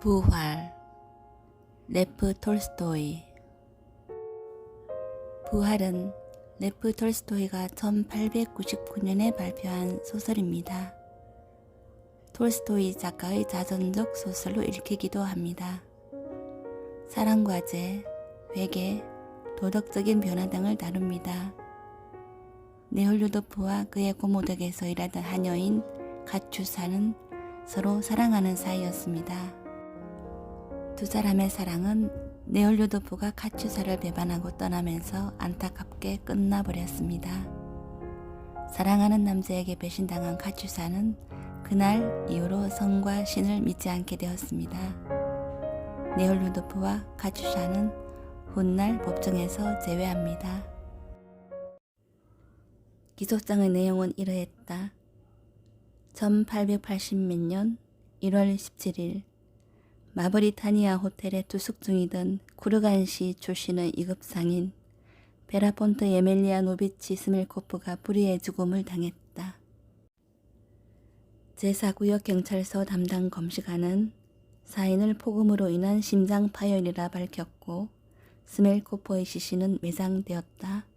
부활, 레프 톨스토이. 부활은 레프 톨스토이가 1899년에 발표한 소설입니다. 톨스토이 작가의 자전적 소설로 읽히기도 합니다. 사랑과제, 회개, 도덕적인 변화 등을 다룹니다. 네홀루도프와 그의 고모덕에서 일하던 하녀인 가추사는 서로 사랑하는 사이였습니다. 두 사람의 사랑은 네홀루도프가 가추사를 배반하고 떠나면서 안타깝게 끝나버렸습니다. 사랑하는 남자에게 배신당한 가추사는 그날 이후로 성과 신을 믿지 않게 되었습니다. 네홀루도프와 가추사는 훗날 법정에서 재회합니다. 기소장의 내용은 이러했다. 1880몇 년 1월 17일 마브리타니아 호텔에 투숙 중이던 쿠르간시 출신의 2급 상인 베라폰트 예멜리아노비치 스밀코프가 불의의 죽음을 당했다. 제4구역 경찰서 담당 검시관은 사인을 폭음으로 인한 심장 파열이라 밝혔고 스밀코프의 시신은 매장되었다.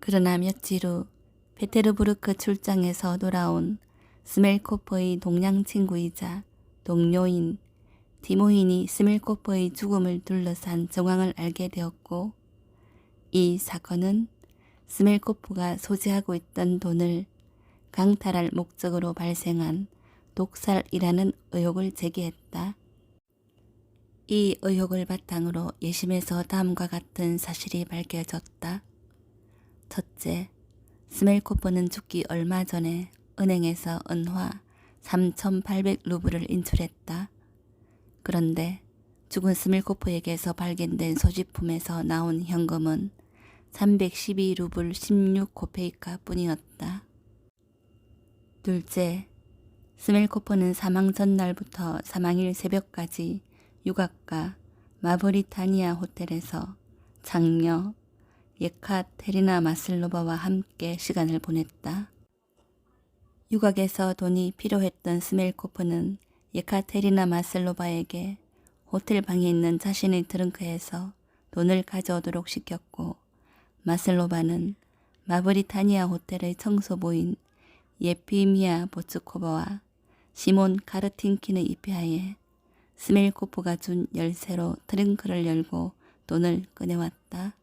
그러나 며칠 후 페테르부르크 출장에서 돌아온 스밀코프의 동양 친구이자 동료인 디모인이 스밀코프의 죽음을 둘러싼 정황을 알게 되었고 이 사건은 스밀코프가 소지하고 있던 돈을 강탈할 목적으로 발생한 독살이라는 의혹을 제기했다. 이 의혹을 바탕으로 예심에서 다음과 같은 사실이 밝혀졌다. 첫째, 스밀코프는 죽기 얼마 전에 은행에서 은화 3,800루블을 인출했다. 그런데 죽은 스밀코프에게서 발견된 소지품에서 나온 현금은 312루블 16코페이카 뿐이었다. 둘째, 스밀코프는 사망 전날부터 사망일 새벽까지 유각가 마브리타니아 호텔에서 장녀 예카테리나 마슬로바와 함께 시간을 보냈다. 유각에서 돈이 필요했던 스밀코프는 예카테리나 마슬로바에게 호텔 방에 있는 자신의 트렁크에서 돈을 가져오도록 시켰고 마슬로바는 마브리타니아 호텔의 청소부인 예피미아 보츠코바와 시몬 카르틴킨의 입회하에 스밀코프가 준 열쇠로 트렁크를 열고 돈을 꺼내왔다.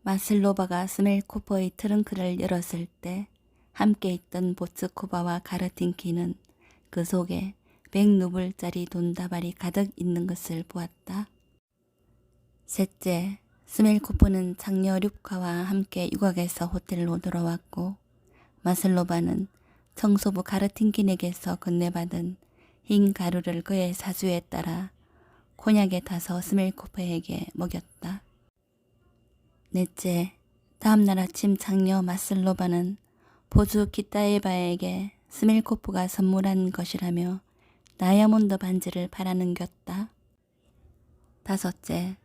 마슬로바가 스밀코프의 트렁크를 열었을 때 함께 있던 보츠코바와 카르틴키는 그 속에 100루블짜리 돈다발이 가득 있는 것을 보았다. 셋째, 스밀코프는 장녀 류카와 함께 유곽에서 호텔로 돌아왔고 마슬로바는 청소부 카르틴킨에게서 건네받은 흰 가루를 그의 사주에 따라 콘약에 타서 스밀코프에게 먹였다. 넷째, 다음날 아침 장녀 마슬로바는 보주 키타에바에게 스밀코프가 선물한 것이라며 다이아몬드 반지를 팔아넘겼다. 다섯째,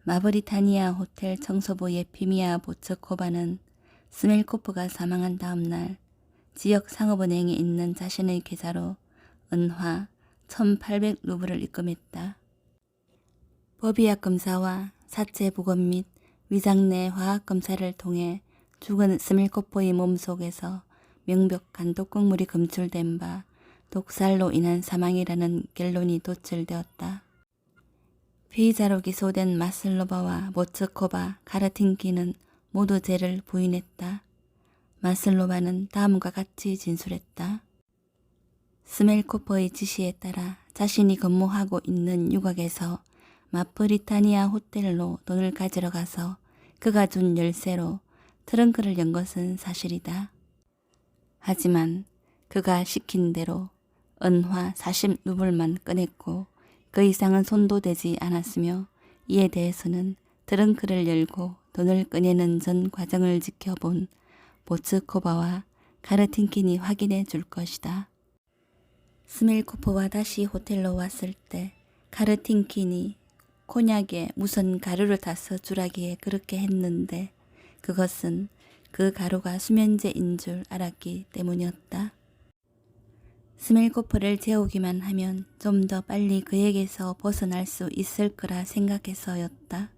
마브리타니아 호텔 청소부 예피미아 보츠코바는 스밀코프가 사망한 다음날 지역 상업은행에 있는 자신의 계좌로 은화 1,800루블을 입금했다. 법의학 검사와 사체 복원 및 위장 내 화학 검사를 통해 죽은 스밀코프의 몸속에서 명백한 독극물이 검출된 바 독살로 인한 사망이라는 결론이 도출되었다. 피의자로 기소된 마슬로바와 보츠코바, 카르틴키는 모두 죄를 부인했다. 마슬로바는 다음과 같이 진술했다. 스밀코프의 지시에 따라 자신이 근무하고 있는 유곽에서 마브리타니아 호텔로 돈을 가지러 가서 그가 준 열쇠로 트렁크를 연 것은 사실이다. 하지만 그가 시킨 대로 은화 40루블만 꺼냈고 그 이상은 손도 대지 않았으며 이에 대해서는 트렁크를 열고 돈을 꺼내는 전 과정을 지켜본 보츠코바와 카르틴킨이 확인해 줄 것이다. 스밀코프와 다시 호텔로 왔을 때 카르틴킨이 콘약에 무슨 가루를 타서 주라기에 그렇게 했는데 그것은 그 가루가 수면제인 줄 알았기 때문이었다. 스멜코프를 재우기만 하면 좀 더 빨리 그에게서 벗어날 수 있을 거라 생각해서였다.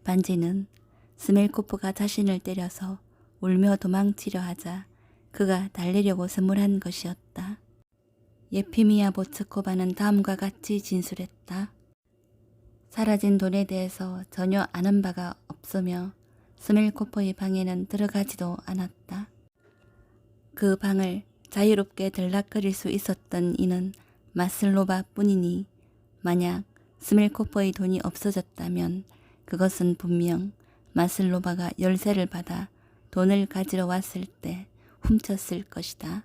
반지는 스멜코프가 자신을 때려서 울며 도망치려 하자 그가 달래려고 선물한 것이었다. 예피미야 보츠코바는 다음과 같이 진술했다. 사라진 돈에 대해서 전혀 아는 바가 없으며 스멜코프의 방에는 들어가지도 않았다. 그 방을 자유롭게 들락거릴 수 있었던 이는 마슬로바 뿐이니 만약 스멜코프의 돈이 없어졌다면 그것은 분명 마슬로바가 열쇠를 받아 돈을 가지러 왔을 때 훔쳤을 것이다.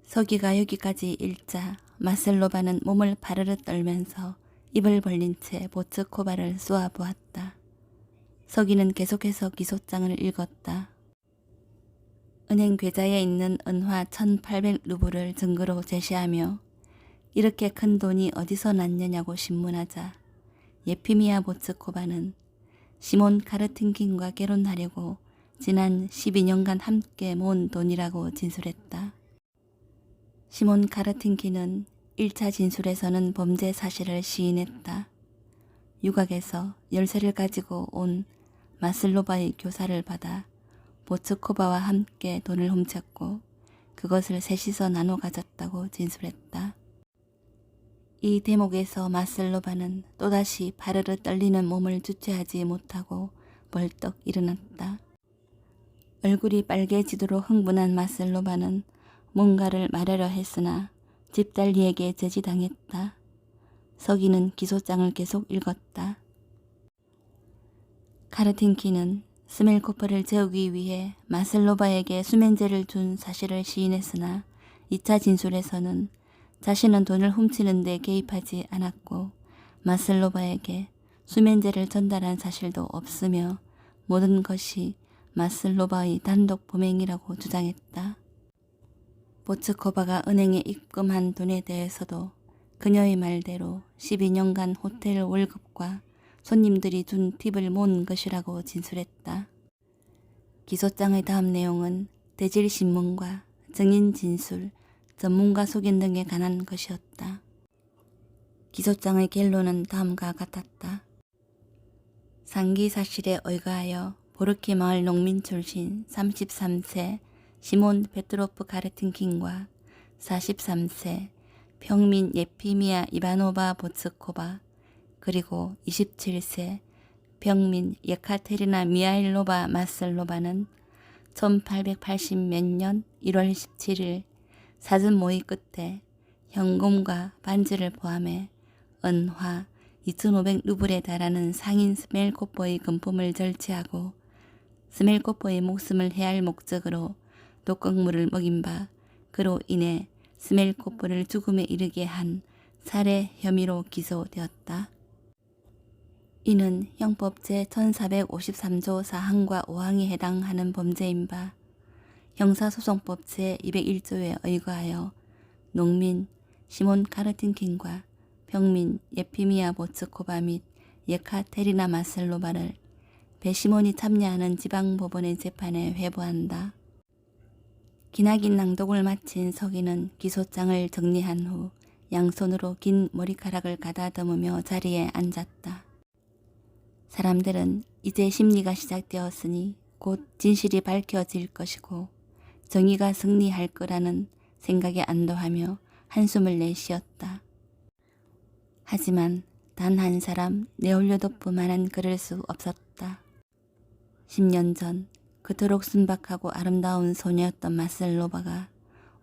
서기가 여기까지 읽자 마슬로바는 몸을 바르르 떨면서 입을 벌린 채 보츠코바를 쏘아보았다. 서기는 계속해서 기소장을 읽었다. 은행 계좌에 있는 은화 1800루블을 증거로 제시하며 이렇게 큰 돈이 어디서 났느냐고 신문하자 예피미야 보츠코바는 시몬 카르틴킨과 결혼하려고 지난 12년간 함께 모은 돈이라고 진술했다. 시몬 카르틴킨은 1차 진술에서는 범죄 사실을 시인했다. 유곽에서 열쇠를 가지고 온 마슬로바의 교사를 받아 보츠코바와 함께 돈을 훔쳤고 그것을 셋이서 나눠 가졌다고 진술했다. 이 대목에서 마슬로바는 또다시 바르르 떨리는 몸을 주체하지 못하고 벌떡 일어났다. 얼굴이 빨개지도록 흥분한 마슬로바는 뭔가를 말하려 했으나 집달리에게 제지당했다. 서기는 기소장을 계속 읽었다. 카르틴키는 스멜코프를 재우기 위해 마슬로바에게 수면제를 준 사실을 시인했으나 2차 진술에서는 자신은 돈을 훔치는 데 개입하지 않았고 마슬로바에게 수면제를 전달한 사실도 없으며 모든 것이 마슬로바의 단독 범행이라고 주장했다. 보츠코바가 은행에 입금한 돈에 대해서도 그녀의 말대로 12년간 호텔 월급과 손님들이 준 팁을 모은 것이라고 진술했다. 기소장의 다음 내용은 대질신문과 증인 진술, 전문가 소견 등에 관한 것이었다. 기소장의 결론은 다음과 같았다. 상기 사실에 의거하여 보르키 마을 농민 출신 33세 시몬 베트로프 카르틴킨과 43세 평민 예피미야 이바노바 보츠코바 그리고 27세 평민 예카테리나 미하일로바 마슬로바는 1880 몇 년 1월 17일 사전 모의 끝에 현금과 반지를 포함해 은화 2500루블에 달하는 상인 스멜코프의 금품을 절취하고 스멜코프의 목숨을 해할 목적으로 독극물을 먹인 바 그로 인해 스멜코프를 죽음에 이르게 한 살해 혐의로 기소되었다. 이는 형법 제1453조 4항과 5항에 해당하는 범죄인 바 형사소송법 제201조에 의거하여 농민 시몬 카르틴킨과 평민 예피미야 보츠코바 및 예카테리나 마슬로바를 배시몬이 참여하는 지방법원의 재판에 회부한다. 기나긴 낭독을 마친 서기는 기소장을 정리한 후 양손으로 긴 머리카락을 가다듬으며 자리에 앉았다. 사람들은 이제 심리가 시작되었으니 곧 진실이 밝혀질 것이고 정의가 승리할 거라는 생각에 안도하며 한숨을 내쉬었다. 하지만 단 한 사람 네올려도프만은 그럴 수 없었다. 10년 전 그토록 순박하고 아름다운 소녀였던 마슬로바가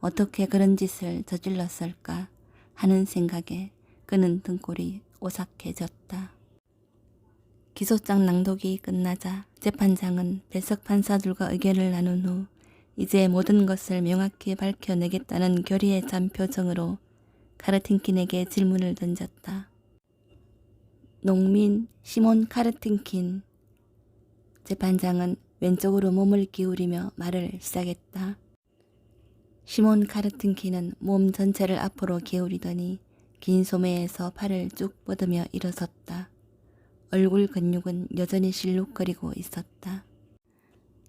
어떻게 그런 짓을 저질렀을까 하는 생각에 그는 등골이 오싹해졌다. 기소장 낭독이 끝나자 재판장은 배석 판사들과 의견을 나눈 후 이제 모든 것을 명확히 밝혀내겠다는 결의에 찬 표정으로 카르틴킨에게 질문을 던졌다. 농민 시몬 카르틴킨. 재판장은 왼쪽으로 몸을 기울이며 말을 시작했다. 시몬 카르틴킨은 몸 전체를 앞으로 기울이더니 긴 소매에서 팔을 쭉 뻗으며 일어섰다. 얼굴 근육은 여전히 실룩거리고 있었다.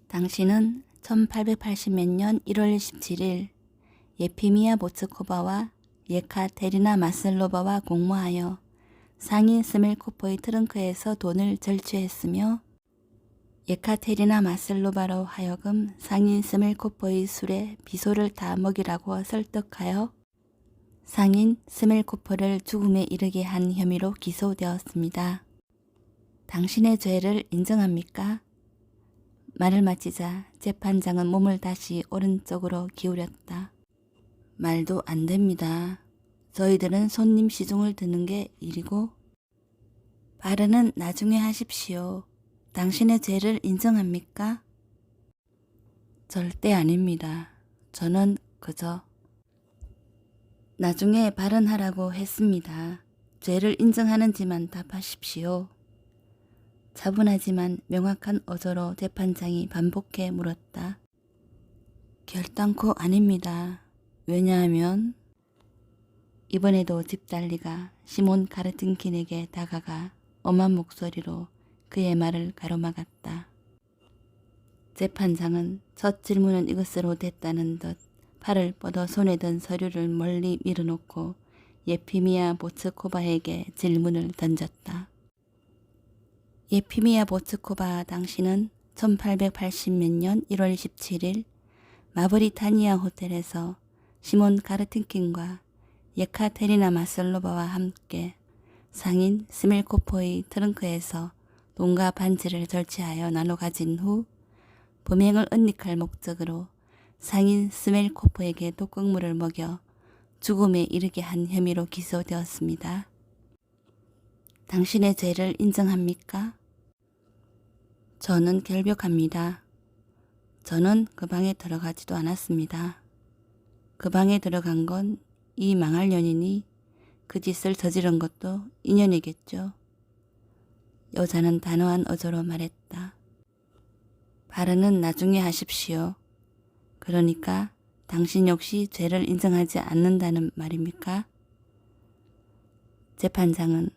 당신은 1880 몇 년 1월 17일 예피미야 보츠코바와 예카테리나 마슬로바와 공모하여 상인 스멜코프의 트렁크에서 돈을 절취했으며 예카테리나 마슬로바로 하여금 상인 스멜코프의 술에 비소를 다 먹이라고 설득하여 상인 스멜코프를 죽음에 이르게 한 혐의로 기소되었습니다. 당신의 죄를 인정합니까? 말을 마치자 재판장은 몸을 다시 오른쪽으로 기울였다. 말도 안 됩니다. 저희들은 손님 시중을 드는 게 일이고 발언은 나중에 하십시오. 당신의 죄를 인정합니까? 절대 아닙니다. 저는 그저 나중에 발언하라고 했습니다. 죄를 인정하는지만 답하십시오. 차분하지만 명확한 어조로 재판장이 반복해 물었다. 결단코 아닙니다. 왜냐하면 이번에도 집달리가 시몬 카르틴킨에게 다가가 엄한 목소리로 그의 말을 가로막았다. 재판장은 첫 질문은 이것으로 됐다는 듯 팔을 뻗어 손에 든 서류를 멀리 밀어놓고 예피미야 보츠코바에게 질문을 던졌다. 예피미야 보츠코바, 당신은 1880몇 년 1월 17일 마브리타니아 호텔에서 시몬 카르틴킨과 예카테리나 마슬로바와 함께 상인 스멜코프의 트렁크에서 돈과 반지를 절취하여 나눠 가진 후 범행을 은닉할 목적으로 상인 스멜코프에게 독극물을 먹여 죽음에 이르게 한 혐의로 기소되었습니다. 당신의 죄를 인정합니까? 저는 결벽합니다. 저는 그 방에 들어가지도 않았습니다. 그 방에 들어간 건 이 망할 년인이 그 짓을 저지른 것도 인연이겠죠. 여자는 단호한 어조로 말했다. 발언은 나중에 하십시오. 그러니까 당신 역시 죄를 인정하지 않는다는 말입니까? 재판장은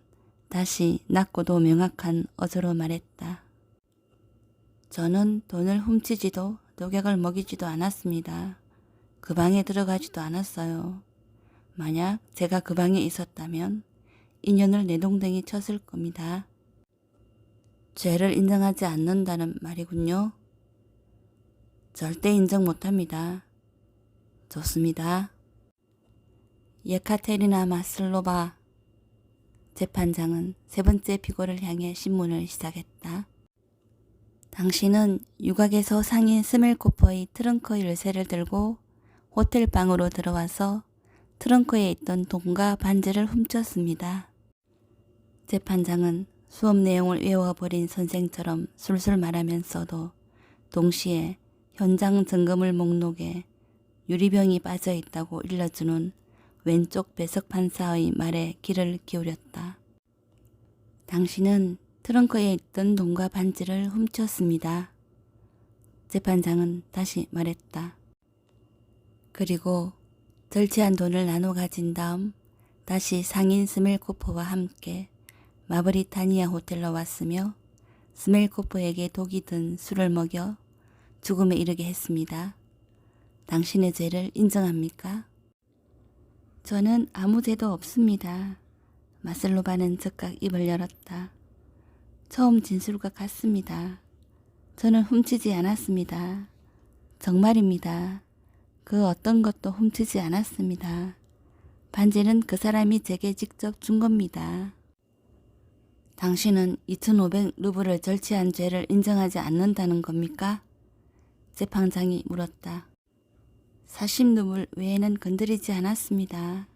다시 낮고도 명확한 어조로 말했다. 저는 돈을 훔치지도 독약을 먹이지도 않았습니다. 그 방에 들어가지도 않았어요. 만약 제가 그 방에 있었다면 인연을 내동댕이 쳤을 겁니다. 죄를 인정하지 않는다는 말이군요. 절대 인정 못합니다. 좋습니다. 예카테리나 마슬로바. 재판장은 세 번째 피고를 향해 신문을 시작했다. 당신은 유곽에서 상인 스멜코프의 트렁크 열쇠를 들고 호텔 방으로 들어와서 트렁크에 있던 돈과 반지를 훔쳤습니다. 재판장은 수업 내용을 외워버린 선생처럼 술술 말하면서도 동시에 현장 점검을 목록에 유리병이 빠져 있다고 일러주는 왼쪽 배석 판사의 말에 귀를 기울였다. 당신은 트렁크에 있던 돈과 반지를 훔쳤습니다. 재판장은 다시 말했다. 그리고 절취한 돈을 나눠 가진 다음 다시 상인 스멜코프와 함께 마브리타니아 호텔로 왔으며 스멜코프에게 독이 든 술을 먹여 죽음에 이르게 했습니다. 당신의 죄를 인정합니까? 저는 아무 죄도 없습니다. 마슬로바는 즉각 입을 열었다. 처음 진술과 같습니다. 저는 훔치지 않았습니다. 정말입니다. 그 어떤 것도 훔치지 않았습니다. 반지는 그 사람이 제게 직접 준 겁니다. 당신은 2,500루블을 절취한 죄를 인정하지 않는다는 겁니까? 재판장이 물었다. 40루블 외에는 건드리지 않았습니다.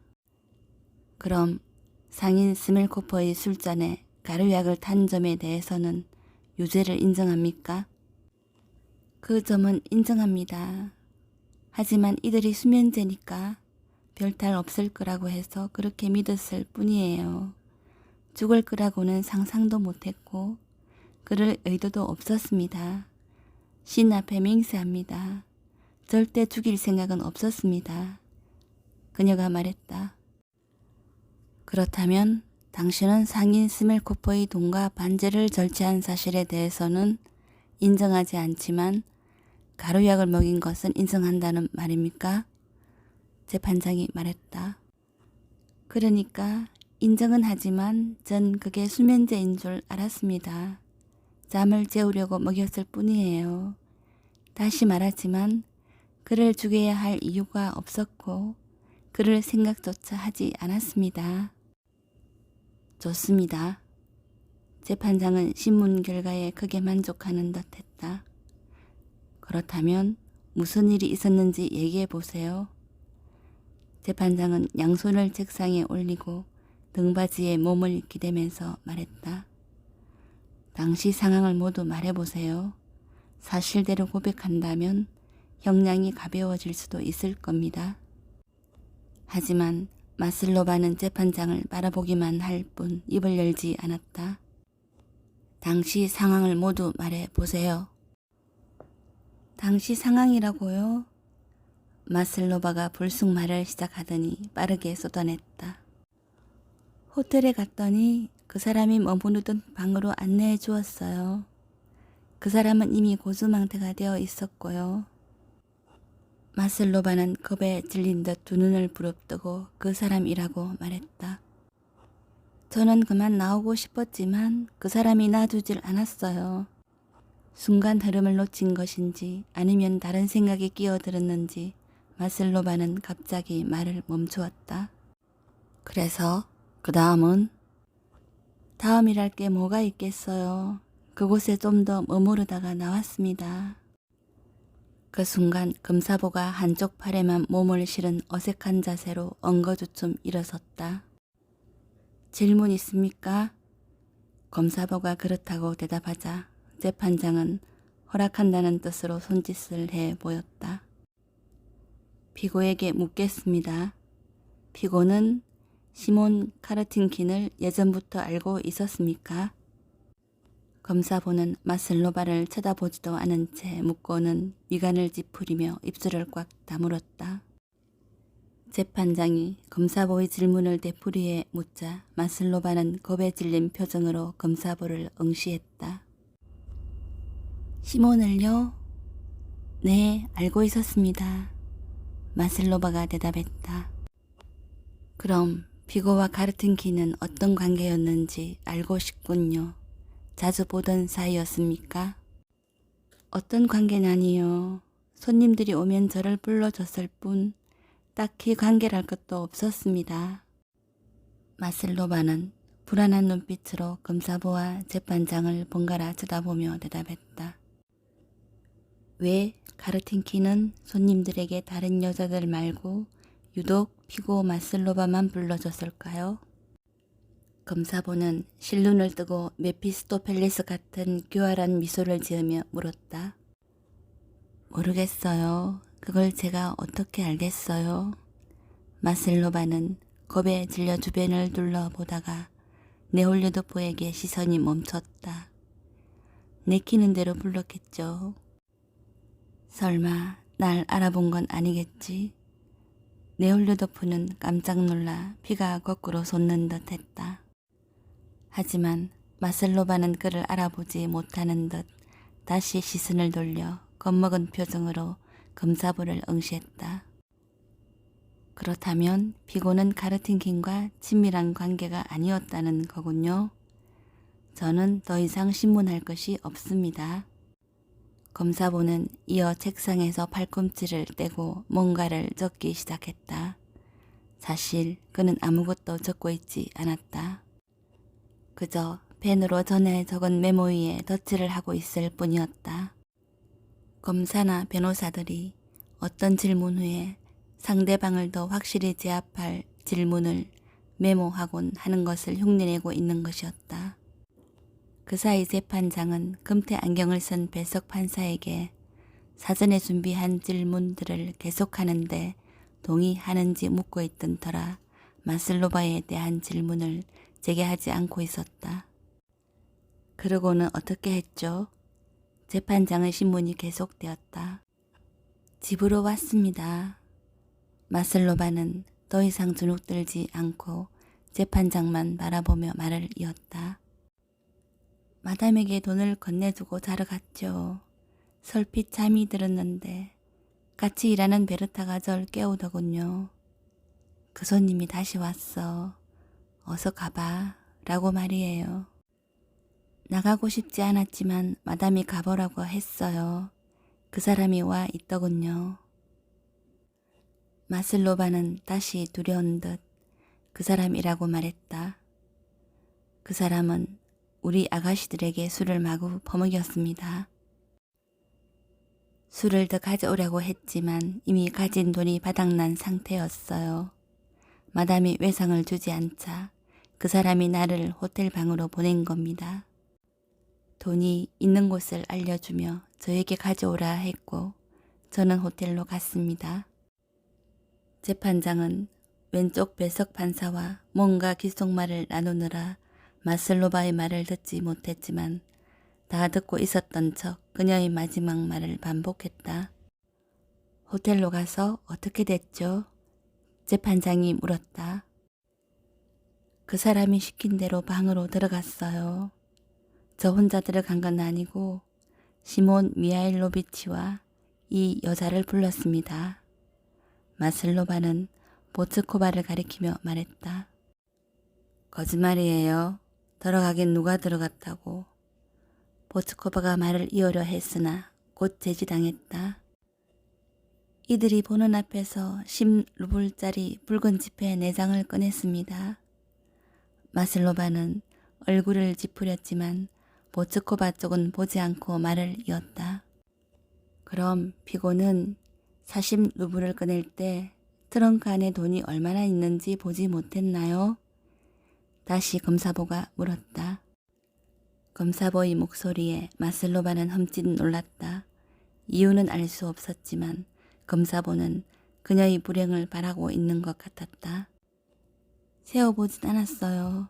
그럼 상인 스멜코프의 술잔에 가루약을 탄 점에 대해서는 유죄를 인정합니까? 그 점은 인정합니다. 하지만 이들이 수면제니까 별탈 없을 거라고 해서 그렇게 믿었을 뿐이에요. 죽을 거라고는 상상도 못했고 그럴 의도도 없었습니다. 신 앞에 맹세합니다. 절대 죽일 생각은 없었습니다. 그녀가 말했다. 그렇다면 당신은 상인 스멜코프의 돈과 반지를 절취한 사실에 대해서는 인정하지 않지만 가루약을 먹인 것은 인정한다는 말입니까? 재판장이 말했다. 그러니까 인정은 하지만 전 그게 수면제인 줄 알았습니다. 잠을 재우려고 먹였을 뿐이에요. 다시 말하지만 그를 죽여야 할 이유가 없었고 그럴 생각조차 하지 않았습니다. 좋습니다. 재판장은 신문 결과에 크게 만족하는 듯 했다. 그렇다면 무슨 일이 있었는지 얘기해 보세요. 재판장은 양손을 책상에 올리고 등받이에 몸을 기대면서 말했다. 당시 상황을 모두 말해보세요. 사실대로 고백한다면 형량이 가벼워질 수도 있을 겁니다. 하지만 마슬로바는 재판장을 바라보기만 할 뿐 입을 열지 않았다. 당시 상황을 모두 말해보세요. 당시 상황이라고요? 마슬로바가 불쑥 말을 시작하더니 빠르게 쏟아냈다. 호텔에 갔더니 그 사람이 머무르던 방으로 안내해 주었어요. 그 사람은 이미 고수망태가 되어 있었고요. 마슬로바는 겁에 질린 듯 두 눈을 부릅뜨고 그 사람이라고 말했다. 저는 그만 나오고 싶었지만 그 사람이 놔두질 않았어요. 순간 흐름을 놓친 것인지 아니면 다른 생각이 끼어들었는지 마슬로바는 갑자기 말을 멈추었다. 그래서 그 다음은? 다음이랄 게 뭐가 있겠어요. 그곳에 좀 더 머무르다가 나왔습니다. 그 순간 검사보가 한쪽 팔에만 몸을 실은 어색한 자세로 엉거주춤 일어섰다. 질문 있습니까? 검사보가 그렇다고 대답하자 재판장은 허락한다는 뜻으로 손짓을 해 보였다. 피고에게 묻겠습니다. 피고는 시몬 카르틴킨을 예전부터 알고 있었습니까? 검사보는 마슬로바를 쳐다보지도 않은 채 묻고는 미간을 찌푸리며 입술을 꽉 다물었다. 재판장이 검사보의 질문을 되풀이해 묻자 마슬로바는 겁에 질린 표정으로 검사보를 응시했다. 시몬을요? 네, 알고 있었습니다. 마슬로바가 대답했다. 그럼 피고와 카르틴킨은 어떤 관계였는지 알고 싶군요. 자주 보던 사이였습니까? 어떤 관계나니요. 손님들이 오면 저를 불러줬을 뿐 딱히 관계랄 것도 없었습니다. 마슬로바는 불안한 눈빛으로 검사보와 재판장을 번갈아 쳐다보며 대답했다. 왜 카르틴키는 손님들에게 다른 여자들 말고 유독 피고 마슬로바만 불러줬을까요? 검사보는 실눈을 뜨고 메피스토펠레스 같은 교활한 미소를 지으며 물었다. 모르겠어요. 그걸 제가 어떻게 알겠어요? 마슬로바는 겁에 질려 주변을 둘러보다가 네올르도프에게 시선이 멈췄다. 내키는 대로 불렀겠죠. 설마 날 알아본 건 아니겠지? 네올르도프는 깜짝 놀라 피가 거꾸로 솟는 듯 했다. 하지만 마슬로바는 그를 알아보지 못하는 듯 다시 시선을 돌려 겁먹은 표정으로 검사부를 응시했다. 그렇다면 피고는 카르틴킨과 친밀한 관계가 아니었다는 거군요. 저는 더 이상 신문할 것이 없습니다. 검사부는 이어 책상에서 팔꿈치를 떼고 뭔가를 적기 시작했다. 사실 그는 아무것도 적고 있지 않았다. 그저 펜으로 전에 적은 메모 위에 덧칠을 하고 있을 뿐이었다. 검사나 변호사들이 어떤 질문 후에 상대방을 더 확실히 제압할 질문을 메모하곤 하는 것을 흉내내고 있는 것이었다. 그 사이 재판장은 금태 안경을 쓴 배석 판사에게 사전에 준비한 질문들을 계속하는데 동의하는지 묻고 있던 터라 마슬로바에 대한 질문을 재개하지 않고 있었다. 그러고는 어떻게 했죠? 재판장의 신문이 계속되었다. 집으로 왔습니다. 마슬로바는 더 이상 주눅들지 않고 재판장만 바라보며 말을 이었다. 마담에게 돈을 건네주고 자러 갔죠. 설핏 잠이 들었는데 같이 일하는 베르타가 절 깨우더군요. 그 손님이 다시 왔어. 어서 가봐. 라고 말이에요. 나가고 싶지 않았지만 마담이 가보라고 했어요. 그 사람이 와 있더군요. 마슬로바는 다시 두려운 듯 그 사람이라고 말했다. 그 사람은 우리 아가씨들에게 술을 마구 퍼먹였습니다. 술을 더 가져오려고 했지만 이미 가진 돈이 바닥난 상태였어요. 마담이 외상을 주지 않자 그 사람이 나를 호텔 방으로 보낸 겁니다. 돈이 있는 곳을 알려주며 저에게 가져오라 했고 저는 호텔로 갔습니다. 재판장은 왼쪽 배석 판사와 뭔가 귓속말을 나누느라 마슬로바의 말을 듣지 못했지만 다 듣고 있었던 척 그녀의 마지막 말을 반복했다. 호텔로 가서 어떻게 됐죠? 재판장이 물었다. 그 사람이 시킨 대로 방으로 들어갔어요. 저 혼자 들어간 건 아니고 시몬 미하일로비치와 이 여자를 불렀습니다. 마슬로바는 보츠코바를 가리키며 말했다. 거짓말이에요. 들어가긴 누가 들어갔다고. 보츠코바가 말을 이어려 했으나 곧 제지당했다. 이들이 보는 앞에서 10루블짜리 붉은 지폐 4장을 꺼냈습니다. 마슬로바는 얼굴을 찌푸렸지만 보츠코바 쪽은 보지 않고 말을 이었다. 그럼 피고는 40루블을 꺼낼 때 트렁크 안에 돈이 얼마나 있는지 보지 못했나요? 다시 검사보가 물었다. 검사보의 목소리에 마슬로바는 흠칫 놀랐다. 이유는 알 수 없었지만 검사보는 그녀의 불행을 바라고 있는 것 같았다. 세어보진 않았어요.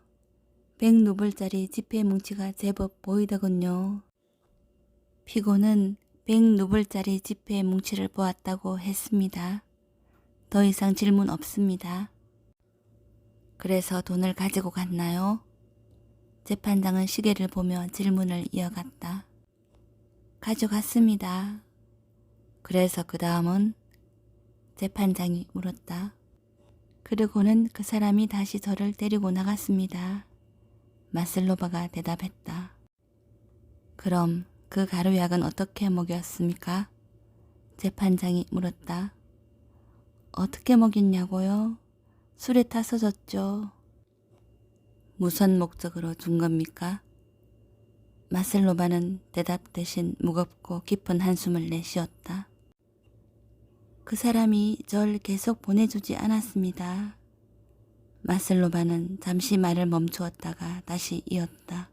100루블짜리 지폐 뭉치가 제법 보이더군요. 피고는 100루블짜리 지폐 뭉치를 보았다고 했습니다. 더 이상 질문 없습니다. 그래서 돈을 가지고 갔나요? 재판장은 시계를 보며 질문을 이어갔다. 가져갔습니다. 그래서 그 다음은? 재판장이 물었다. 그리고는 그 사람이 다시 저를 데리고 나갔습니다. 마슬로바가 대답했다. 그럼 그 가루약은 어떻게 먹였습니까? 재판장이 물었다. 어떻게 먹였냐고요? 술에 타서 줬죠. 무슨 목적으로 준 겁니까? 마슬로바는 대답 대신 무겁고 깊은 한숨을 내쉬었다. 그 사람이 절 계속 보내주지 않았습니다. 마슬로바는 잠시 말을 멈추었다가 다시 이었다.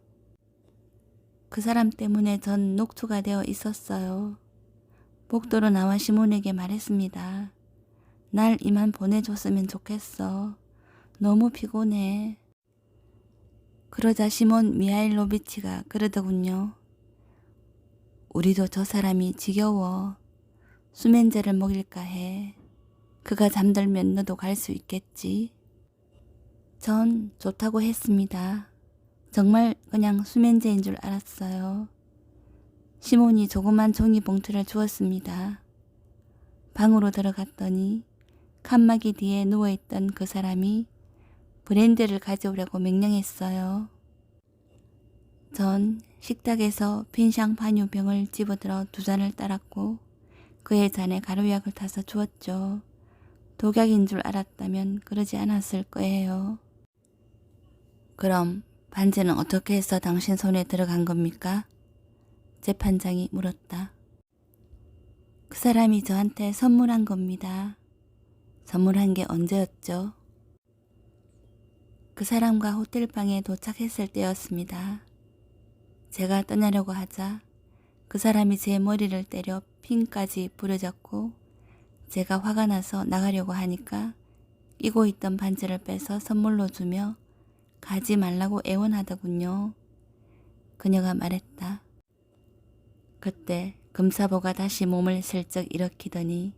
그 사람 때문에 전 녹초가 되어 있었어요. 복도로 나와 시몬에게 말했습니다. 날 이만 보내줬으면 좋겠어. 너무 피곤해. 그러자 시몬 미하일로비치가 그러더군요. 우리도 저 사람이 지겨워. 수면제를 먹일까 해. 그가 잠들면 너도 갈 수 있겠지. 전 좋다고 했습니다. 정말 그냥 수면제인 줄 알았어요. 시몬이 조그만 종이 봉투를 주었습니다. 방으로 들어갔더니 칸막이 뒤에 누워있던 그 사람이 브랜드를 가져오라고 명령했어요. 전 식탁에서 빈 샹파뉴 병을 집어들어 2잔을 따랐고 그의 잔에 가루약을 타서 주었죠. 독약인 줄 알았다면 그러지 않았을 거예요. 그럼 반지는 어떻게 해서 당신 손에 들어간 겁니까? 재판장이 물었다. 그 사람이 저한테 선물한 겁니다. 선물한 게 언제였죠? 그 사람과 호텔방에 도착했을 때였습니다. 제가 떠나려고 하자 그 사람이 제 머리를 때려 핀까지 부러졌고 제가 화가 나서 나가려고 하니까 끼고 있던 반지를 빼서 선물로 주며 가지 말라고 애원하더군요. 그녀가 말했다. 그때 검사보가 다시 몸을 슬쩍 일으키더니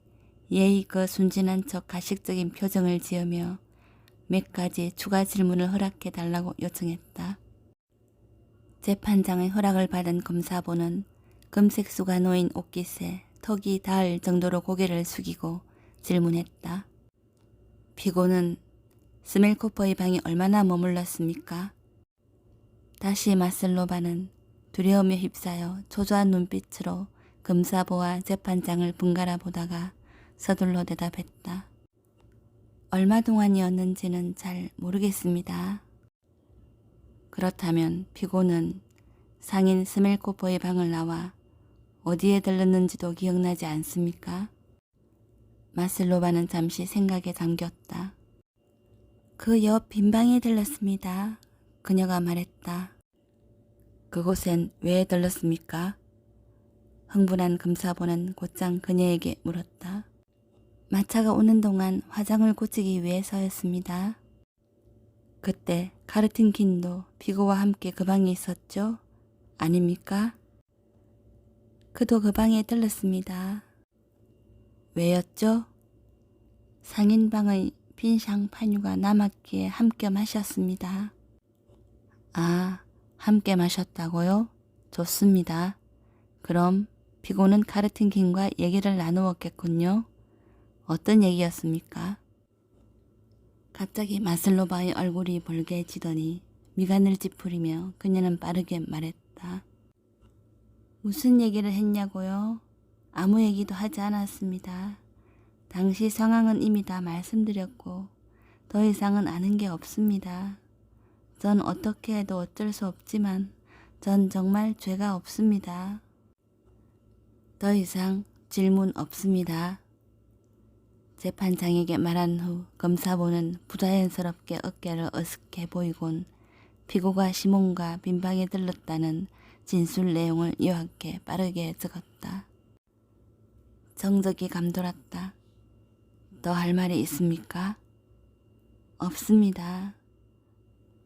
예의 그 순진한 척 가식적인 표정을 지으며 몇 가지 추가 질문을 허락해 달라고 요청했다. 재판장의 허락을 받은 검사보는 금색수가 놓인 옷깃에 턱이 닿을 정도로 고개를 숙이고 질문했다. 피고는 스멜코퍼의 방에 얼마나 머물렀습니까? 다시 마슬로바는 두려움에 휩싸여 초조한 눈빛으로 검사보와 재판장을 번갈아 보다가 서둘러 대답했다. 얼마 동안이었는지는 잘 모르겠습니다. 그렇다면 피고는 상인 스멜코퍼의 방을 나와 어디에 들렀는지도 기억나지 않습니까? 마슬로바는 잠시 생각에 잠겼다. 그 옆 빈방에 들렀습니다. 그녀가 말했다. 그곳엔 왜 들렀습니까? 흥분한 검사보는 곧장 그녀에게 물었다. 마차가 오는 동안 화장을 고치기 위해서였습니다. 그때 카르틴 킨도 피고와 함께 그 방에 있었죠? 아닙니까? 그도 그 방에 들렀습니다. 왜였죠? 상인방의 빈 샹파뉴가 남았기에 함께 마셨습니다. 아, 함께 마셨다고요? 좋습니다. 그럼 피고는 카르틴 킨과 얘기를 나누었겠군요. 어떤 얘기였습니까? 갑자기 마슬로바의 얼굴이 벌개지더니 미간을 찌푸리며 그녀는 빠르게 말했다. 무슨 얘기를 했냐고요? 아무 얘기도 하지 않았습니다. 당시 상황은 이미 다 말씀드렸고 더 이상은 아는 게 없습니다. 전 어떻게 해도 어쩔 수 없지만 전 정말 죄가 없습니다. 더 이상 질문 없습니다. 재판장에게 말한 후 검사보는 부자연스럽게 어깨를 어색해 보이곤 피고가 시몬과 빈방에 들렀다는 진술 내용을 요약해 빠르게 적었다. 정적이 감돌았다. 더 할 말이 있습니까? 없습니다.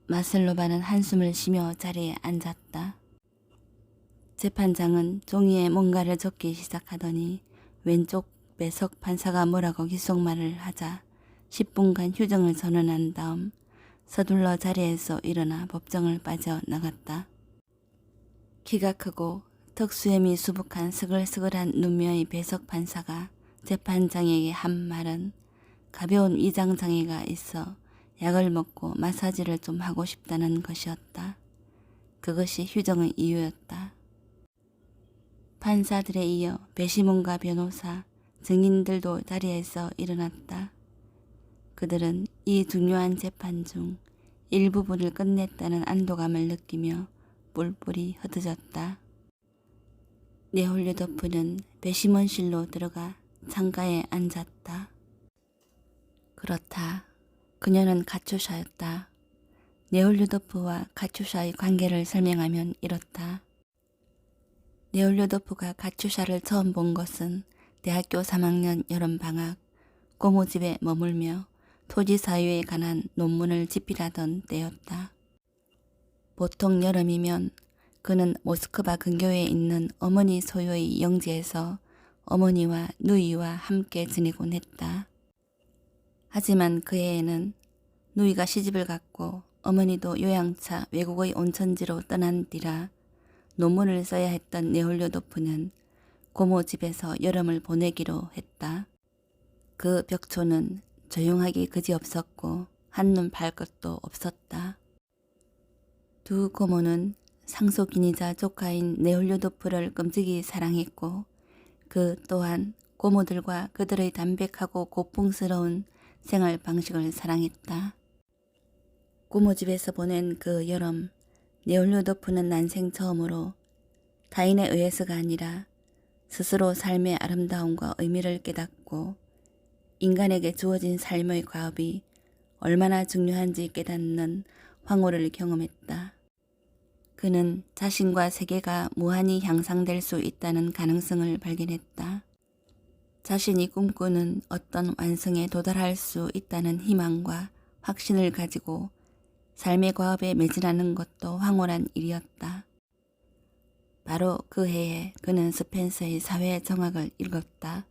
마슬로바는 한숨을 쉬며 자리에 앉았다. 재판장은 종이에 뭔가를 적기 시작하더니 왼쪽 배석 판사가 뭐라고 귓속말을 하자 10분간 휴정을 선언한 다음 서둘러 자리에서 일어나 법정을 빠져나갔다. 키가 크고 턱수염이 수북한 스글스글한 눈매의 배석 판사가 재판장에게 한 말은 가벼운 위장장애가 있어 약을 먹고 마사지를 좀 하고 싶다는 것이었다. 그것이 휴정의 이유였다. 판사들에 이어 배시몬과 변호사, 증인들도 자리에서 일어났다. 그들은 이 중요한 재판 중 일부분을 끝냈다는 안도감을 느끼며 뿔뿔이 흩어졌다. 네홀류도프는 배시몬실로 들어가 창가에 앉았다. 그렇다. 그녀는 카츄샤였다. 네홀류도프와 카츄샤의 관계를 설명하면 이렇다. 네홀류도프가 카츄샤를 처음 본 것은 대학교 3학년 여름방학 고모집에 머물며 토지 사유에 관한 논문을 집필하던 때였다. 보통 여름이면 그는 모스크바 근교에 있는 어머니 소유의 영지에서 어머니와 누이와 함께 지내곤 했다. 하지만 그 해에는 누이가 시집을 갔고 어머니도 요양차 외국의 온천지로 떠난 뒤라 논문을 써야 했던 네홀류도프는 고모 집에서 여름을 보내기로 했다. 그 벽초는 조용하기 그지없었고 한눈 팔 것도 없었다. 두 고모는 상속인이자 조카인 네홀류도프를 끔찍이 사랑했고 그 또한 고모들과 그들의 담백하고 고풍스러운 생활 방식을 사랑했다. 고모집에서 보낸 그 여름, 네홀류도프는 난생 처음으로 타인에 의해서가 아니라 스스로 삶의 아름다움과 의미를 깨닫고 인간에게 주어진 삶의 과업이 얼마나 중요한지 깨닫는 황홀을 경험했다. 그는 자신과 세계가 무한히 향상될 수 있다는 가능성을 발견했다. 자신이 꿈꾸는 어떤 완성에 도달할 수 있다는 희망과 확신을 가지고 삶의 과업에 매진하는 것도 황홀한 일이었다. 바로 그 해에 그는 스펜서의 사회 정학을 읽었다.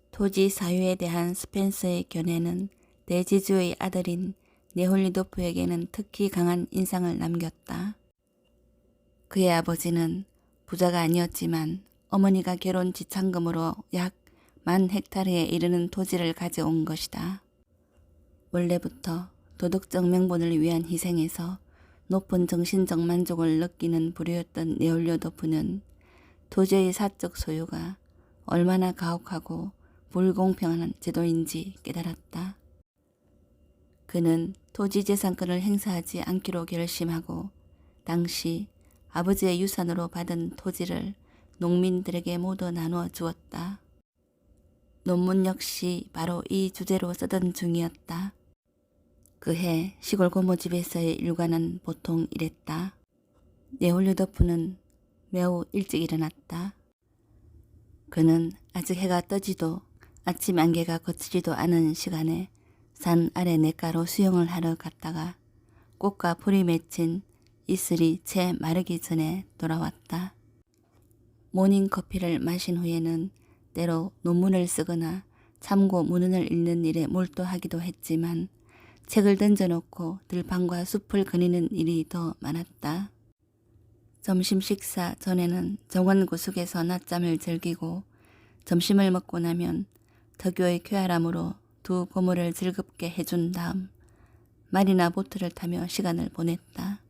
토지 사유에 대한 스펜서의 견해는 대지주의 아들인 네홀류도프에게는 특히 강한 인상을 남겼다. 그의 아버지는 부자가 아니었지만 어머니가 결혼 지참금으로 약 10,000헥타르에 이르는 토지를 가져온 것이다. 원래부터 도덕적 명분을 위한 희생에서 높은 정신적 만족을 느끼는 부류였던 네올리오도프는 토지의 사적 소유가 얼마나 가혹하고 불공평한 제도인지 깨달았다. 그는 토지재산권을 행사하지 않기로 결심하고 당시 아버지의 유산으로 받은 토지를 농민들에게 모두 나누어 주었다. 논문 역시 바로 이 주제로 쓰던 중이었다. 그해 시골 고모집에서의 일과는 보통 이랬다. 네올리오도프는 매우 일찍 일어났다. 그는 아직 해가 떠지도 아침 안개가 거치지도 않은 시간에 산 아래 냇가로 수영을 하러 갔다가 꽃과 풀이 맺힌 이슬이 채 마르기 전에 돌아왔다. 모닝커피를 마신 후에는 때로 논문을 쓰거나 참고 문헌을 읽는 일에 몰두하기도 했지만 책을 던져놓고 들판과 숲을 거니는 일이 더 많았다. 점심 식사 전에는 정원구석에서 낮잠을 즐기고 점심을 먹고 나면特유의 쾌활함으로 두 고모를 즐겁게 해준 다음 말이나 보트를 타며 시간을 보냈다.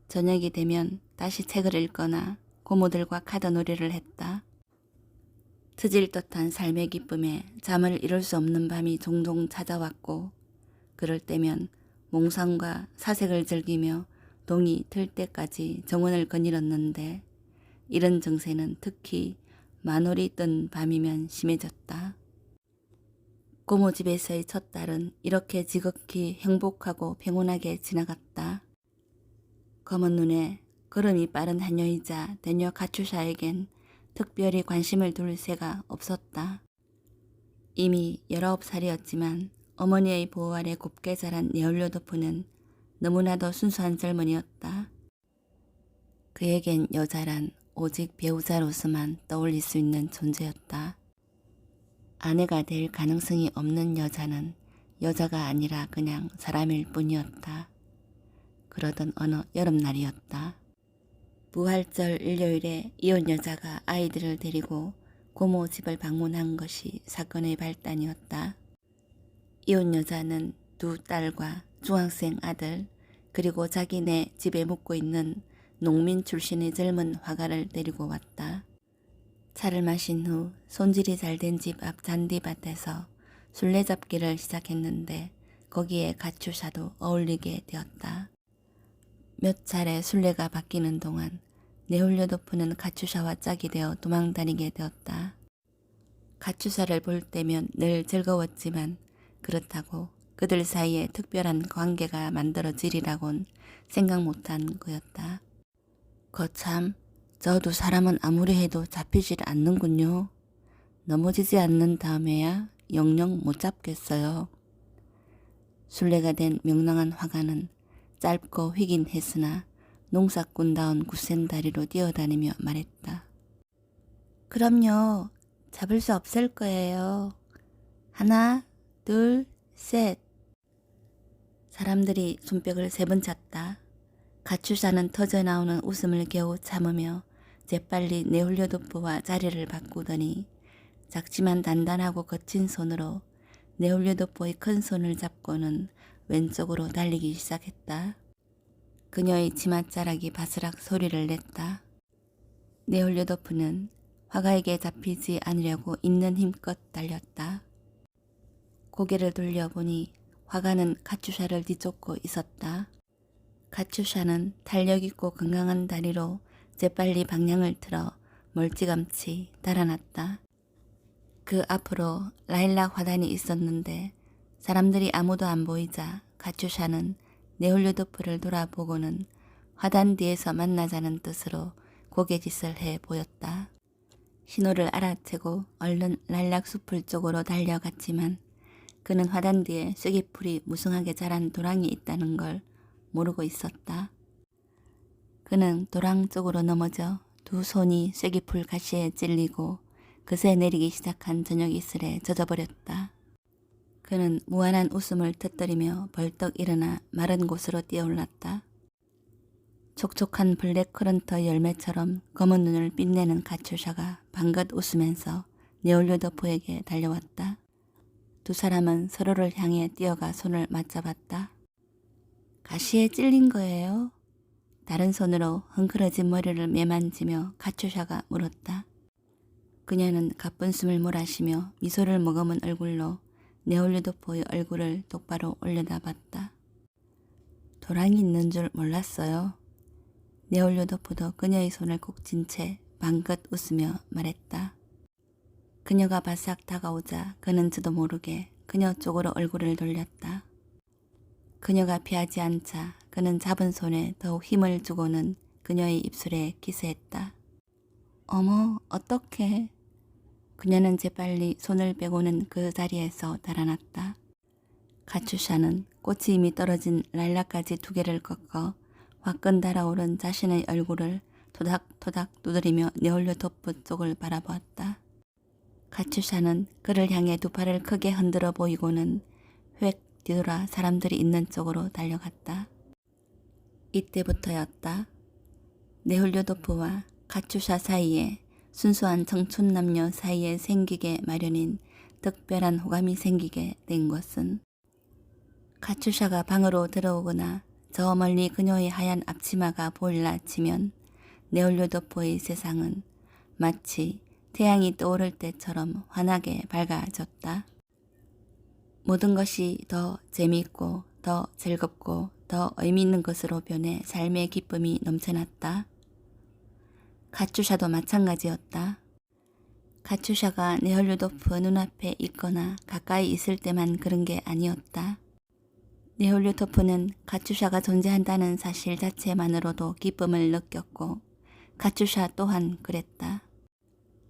저녁이 되면 다시 책을 읽거나 고모들과 카드놀이를 했다. 트질 듯한 삶의 기쁨에 잠을 이룰 수 없는 밤이 종종 찾아왔고 그럴 때면 몽상과 사색을 즐기며 동이 틀 때까지 정원을 거닐었는데 이런 증세는 특히 만월이 뜬 밤이면 심해졌다. 고모집에서의 첫 달은 이렇게 지극히 행복하고 평온하게 지나갔다. 검은 눈에 걸음이 빠른 하녀이자 대녀 카츄샤에겐 특별히 관심을 둘 새가 없었다. 이미 19살이었지만 어머니의 보호 아래 곱게 자란 네올리오도프는 너무나도 순수한 젊은이였다. 그에겐 여자란 오직 배우자로서만 떠올릴 수 있는 존재였다. 아내가 될 가능성이 없는 여자는 여자가 아니라 그냥 사람일 뿐이었다. 그러던 어느 여름날이었다. 부활절 일요일에 이혼 여자가 아이들을 데리고 고모 집을 방문한 것이 사건의 발단이었다. 이혼 여자는 두 딸과 중학생 아들 그리고 자기네 집에 묵고 있는 농민 출신의 젊은 화가를 데리고 왔다. 차를 마신 후 손질이 잘 된 집 앞 잔디밭에서 술래잡기를 시작했는데 거기에 가추샤도 어울리게 되었다. 몇 차례 술래가 바뀌는 동안 네올리오도프는 가추샤와 짝이 되어 도망다니게 되었다. 가추샤를 볼 때면 늘 즐거웠지만 그렇다고 그들 사이에 특별한 관계가 만들어지리라곤 생각 못한 거였다. 거참, 저 두 사람은 아무리 해도 잡히질 않는군요. 넘어지지 않는 다음에야 영영 못 잡겠어요. 술래가 된 명랑한 화가는 짧고 휘긴 했으나 농사꾼다운 굳센 다리로 뛰어다니며 말했다. 그럼요. 잡을 수 없을 거예요. 하나, 둘, 셋. 사람들이 손뼉을 3번 쳤다. 가추샤는 터져나오는 웃음을 겨우 참으며 재빨리 네올리오도프와 자리를 바꾸더니 작지만 단단하고 거친 손으로 네올리오도프의 큰 손을 잡고는 왼쪽으로 달리기 시작했다. 그녀의 치맛자락이 바스락 소리를 냈다. 네올리오도프는 화가에게 잡히지 않으려고 있는 힘껏 달렸다. 고개를 돌려보니 화가는 카츄샤를 뒤쫓고 있었다. 카츄샤는 탄력있고 건강한 다리로 재빨리 방향을 틀어 멀찌감치 달아났다. 그 앞으로 라일락 화단이 있었는데 사람들이 아무도 안 보이자 카츄샤는 네올리오도프를 돌아보고는 화단 뒤에서 만나자는 뜻으로 고개짓을 해 보였다. 신호를 알아채고 얼른 라일락 숲을 쪽으로 달려갔지만 그는 화단 뒤에 쐐기풀이 무성하게 자란 도랑이 있다는 걸 모르고 있었다. 그는 도랑 쪽으로 넘어져 두 손이 쐐기풀 가시에 찔리고 그새 내리기 시작한 저녁 이슬에 젖어버렸다. 그는 무한한 웃음을 터뜨리며 벌떡 일어나 마른 곳으로 뛰어올랐다. 촉촉한 블랙커런트 열매처럼 검은 눈을 빛내는 가추샤가 방긋 웃으면서 네올리오도프에게 달려왔다. 두 사람은 서로를 향해 뛰어가 손을 맞잡았다. 가시에 찔린 거예요? 다른 손으로 흥그러진 머리를 매만지며 카츄샤가 물었다. 그녀는 가쁜 숨을 몰아쉬며 미소를 머금은 얼굴로 네올류도프의 얼굴을 똑바로 올려다봤다. 도랑이 있는 줄 몰랐어요. 네올류도프도 그녀의 손을 꼭 쥔 채 방긋 웃으며 말했다. 그녀가 바싹 다가오자 그는 저도 모르게 그녀 쪽으로 얼굴을 돌렸다. 그녀가 피하지 않자 그는 잡은 손에 더욱 힘을 주고는 그녀의 입술에 키스했다. 어머, 어떡해. 그녀는 재빨리 손을 빼고는 그 자리에서 달아났다. 카츄샤는 꽃이 이미 떨어진 랄라까지 두 개를 꺾어 화끈 달아오른 자신의 얼굴을 토닥토닥 두드리며 네올류도프 쪽을 바라보았다. 카츄샤는 그를 향해 두 팔을 크게 흔들어 보이고는 획 뒤돌아 사람들이 있는 쪽으로 달려갔다. 이때부터였다. 네올류도프와 카츄샤 사이에 순수한 청춘 남녀 사이에 생기게 마련인 특별한 호감이 생기게 된 것은 카츄샤가 방으로 들어오거나 저 멀리 그녀의 하얀 앞치마가 보일라 치면 네올류도프의 세상은 마치 태양이 떠오를 때처럼 환하게 밝아졌다. 모든 것이 더 재미있고 더 즐겁고 더 의미 있는 것으로 변해 삶의 기쁨이 넘쳐났다. 카츄샤도 마찬가지였다. 카츄샤가 네올류도프 눈앞에 있거나 가까이 있을 때만 그런 게 아니었다. 네올류도프는 카츄샤가 존재한다는 사실 자체만으로도 기쁨을 느꼈고 카츄샤 또한 그랬다.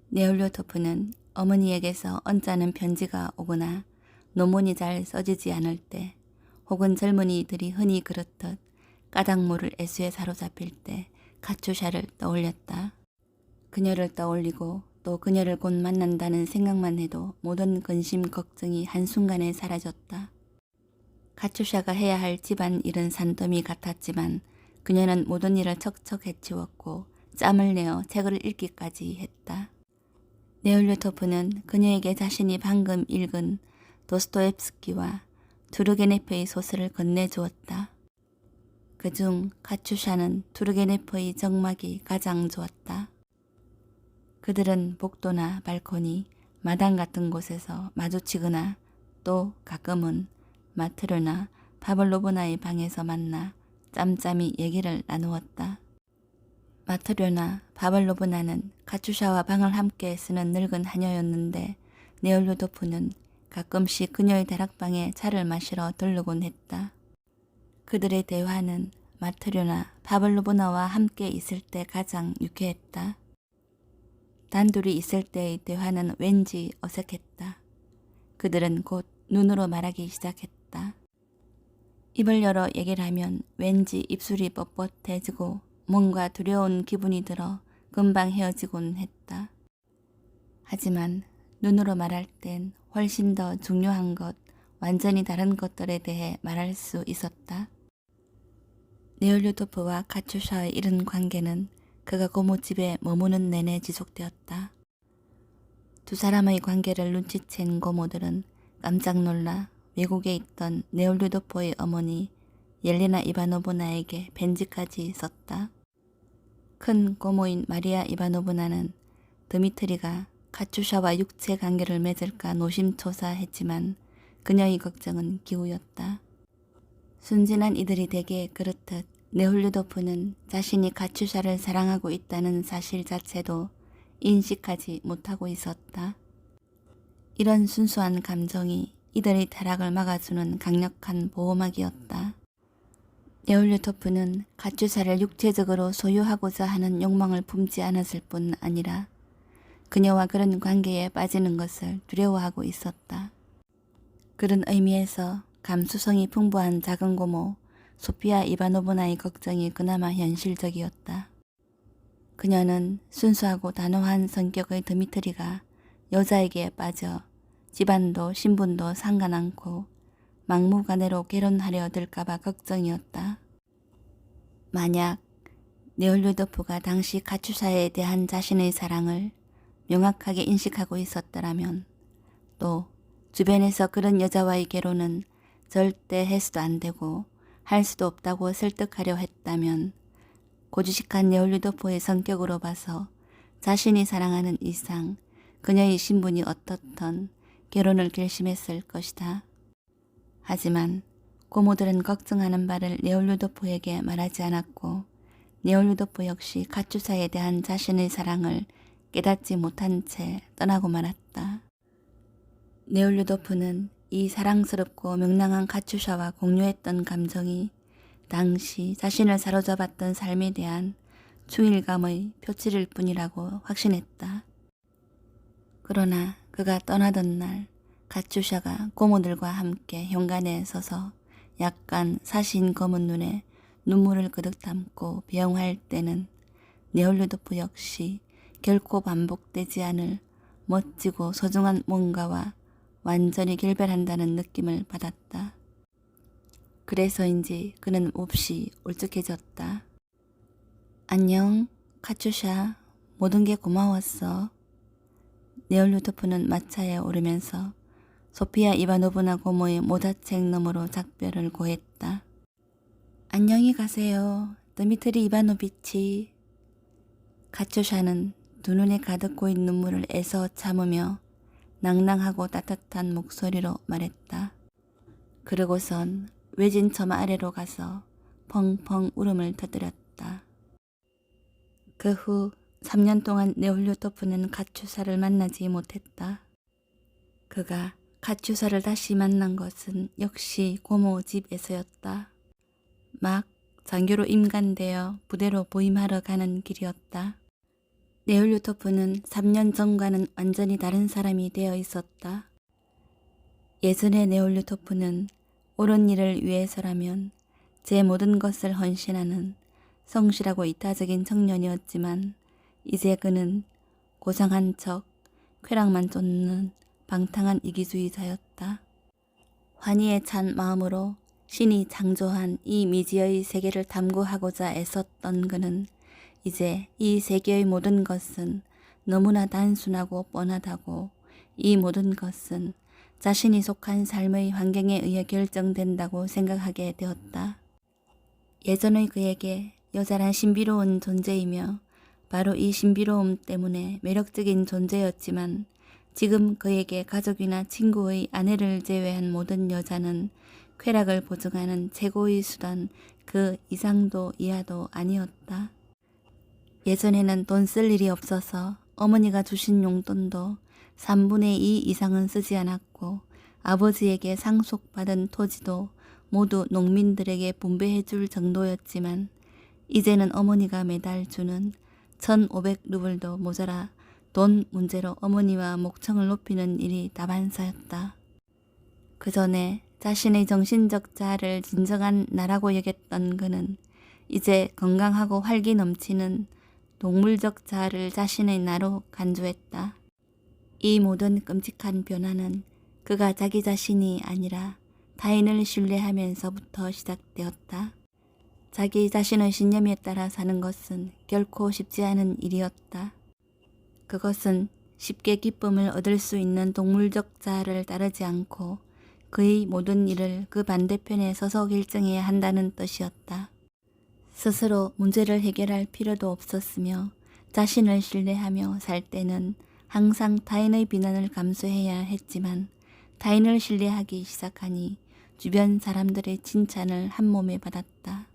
네올류도프는 어머니에게서 언짢은 편지가 오거나 논문이 잘 써지지 않을 때 혹은 젊은이들이 흔히 그렇듯 까닭모를 애수에 사로잡힐 때 카츄샤를 떠올렸다. 그녀를 떠올리고 또 그녀를 곧 만난다는 생각만 해도 모든 근심 걱정이 한순간에 사라졌다. 카츄샤가 해야 할 집안 일은 산더미 같았지만 그녀는 모든 일을 척척 해치웠고 짬을 내어 책을 읽기까지 했다. 네올류도프는 그녀에게 자신이 방금 읽은 도스토옙스키와 투르게네프의 소설을 건네주었다. 그중 카츄샤는 투르게네프의 정막이 가장 좋았다. 그들은 복도나 발코니, 마당 같은 곳에서 마주치거나 또 가끔은 마트르나 파블로브나의 방에서 만나 짬짬이 얘기를 나누었다. 마트료나 파블로브나는 카츄샤와 방을 함께 쓰는 늙은 하녀였는데 네올류도프는 가끔씩 그녀의 다락방에 차를 마시러 들르곤 했다. 그들의 대화는 마트료나 파블로브나와 함께 있을 때 가장 유쾌했다. 단둘이 있을 때의 대화는 왠지 어색했다. 그들은 곧 눈으로 말하기 시작했다. 입을 열어 얘기를 하면 왠지 입술이 뻣뻣해지고 뭔가 두려운 기분이 들어 금방 헤어지곤 했다. 하지만 눈으로 말할 땐 훨씬 더 중요한 것, 완전히 다른 것들에 대해 말할 수 있었다. 네올류도프와 카츄샤의 이런 관계는 그가 고모집에 머무는 내내 지속되었다. 두 사람의 관계를 눈치챈 고모들은 깜짝 놀라 외국에 있던 네올류도프의 어머니 옐레나 이바노브나에게 편지까지 썼다. 큰 고모인 마리아 이바노브나는 드미트리가 카츄샤와 육체 관계를 맺을까 노심초사했지만 그녀의 걱정은 기우였다. 순진한 이들이 대개 그렇듯 네올류도프는 자신이 카츄샤를 사랑하고 있다는 사실 자체도 인식하지 못하고 있었다. 이런 순수한 감정이 이들의 타락을 막아주는 강력한 보호막이었다. 네올류도프는 카츄샤를 육체적으로 소유하고자 하는 욕망을 품지 않았을 뿐 아니라 그녀와 그런 관계에 빠지는 것을 두려워하고 있었다. 그런 의미에서 감수성이 풍부한 작은 고모 소피아 이바노브나의 걱정이 그나마 현실적이었다. 그녀는 순수하고 단호한 성격의 드미트리가 여자에게 빠져 집안도 신분도 상관 않고 막무가내로 결혼하려 들까봐 걱정이었다. 만약 네올류도프가 당시 카츄샤에 대한 자신의 사랑을 명확하게 인식하고 있었더라면 또 주변에서 그런 여자와의 결혼은 절대 해서도 안 되고 할 수도 없다고 설득하려 했다면 고지식한 네올루도프의 성격으로 봐서 자신이 사랑하는 이상 그녀의 신분이 어떻든 결혼을 결심했을 것이다. 하지만 고모들은 걱정하는 바를 네올루도프에게 말하지 않았고 네올루도프 역시 카츄샤에 대한 자신의 사랑을 깨닫지 못한 채 떠나고 말았다. 네올루도프는 이 사랑스럽고 명랑한 카츄샤와 공유했던 감정이 당시 자신을 사로잡았던 삶에 대한 충일감의 표출일 뿐이라고 확신했다. 그러나 그가 떠나던 날 카츄샤가 고모들과 함께 현관에 서서 약간 사신 검은 눈에 눈물을 그득 담고 배웅할 때는 네올루도프 역시 결코 반복되지 않을 멋지고 소중한 뭔가와 완전히 결별한다는 느낌을 받았다. 그래서인지 그는 몹시 울적해졌다. 안녕, 카츄샤. 모든 게 고마웠어. 네올루도프는 마차에 오르면서 소피아 이바노브나 고모의 모자책 너머로 작별을 고했다. 안녕히 가세요, 드미트리 이바노비치. 카츄샤는 두 눈에 가득 고인 눈물을 애써 참으며 낭낭하고 따뜻한 목소리로 말했다. 그러고선 외진 처마 아래로 가서 펑펑 울음을 터뜨렸다. 그 후 3년 동안 네올루도프는 카츄샤를 만나지 못했다. 그가 카츄샤를 다시 만난 것은 역시 고모 집에서였다. 막 장교로 임관되어 부대로 부임하러 가는 길이었다. 네올루도프는 3년 전과는 완전히 다른 사람이 되어 있었다. 예전의 네올루도프는 옳은 일을 위해서라면 제 모든 것을 헌신하는 성실하고 이타적인 청년이었지만 이제 그는 고상한 척 쾌락만 쫓는 방탕한 이기주의자였다. 환희에 찬 마음으로 신이 창조한 이 미지의 세계를 탐구하고자 애썼던 그는 이제 이 세계의 모든 것은 너무나 단순하고 뻔하다고, 이 모든 것은 자신이 속한 삶의 환경에 의해 결정된다고 생각하게 되었다. 예전의 그에게 여자란 신비로운 존재이며 바로 이 신비로움 때문에 매력적인 존재였지만 지금 그에게 가족이나 친구의 아내를 제외한 모든 여자는 쾌락을 보증하는 최고의 수단 그 이상도 이하도 아니었다. 예전에는 돈 쓸 일이 없어서 어머니가 주신 용돈도 3분의 2 이상은 쓰지 않았고 아버지에게 상속받은 토지도 모두 농민들에게 분배해 줄 정도였지만 이제는 어머니가 매달 주는 1,500루블도 모자라 돈 문제로 어머니와 목청을 높이는 일이 다반사였다. 그 전에 자신의 정신적 자아를 진정한 나라고 여겼던 그는 이제 건강하고 활기 넘치는 동물적 자아를 자신의 나로 간주했다. 이 모든 끔찍한 변화는 그가 자기 자신이 아니라 타인을 신뢰하면서부터 시작되었다. 자기 자신의 신념에 따라 사는 것은 결코 쉽지 않은 일이었다. 그것은 쉽게 기쁨을 얻을 수 있는 동물적 자아를 따르지 않고 그의 모든 일을 그 반대편에 서서 결정해야 한다는 뜻이었다. 스스로 문제를 해결할 필요도 없었으며 자신을 신뢰하며 살 때는 항상 타인의 비난을 감수해야 했지만 타인을 신뢰하기 시작하니 주변 사람들의 칭찬을 한 몸에 받았다.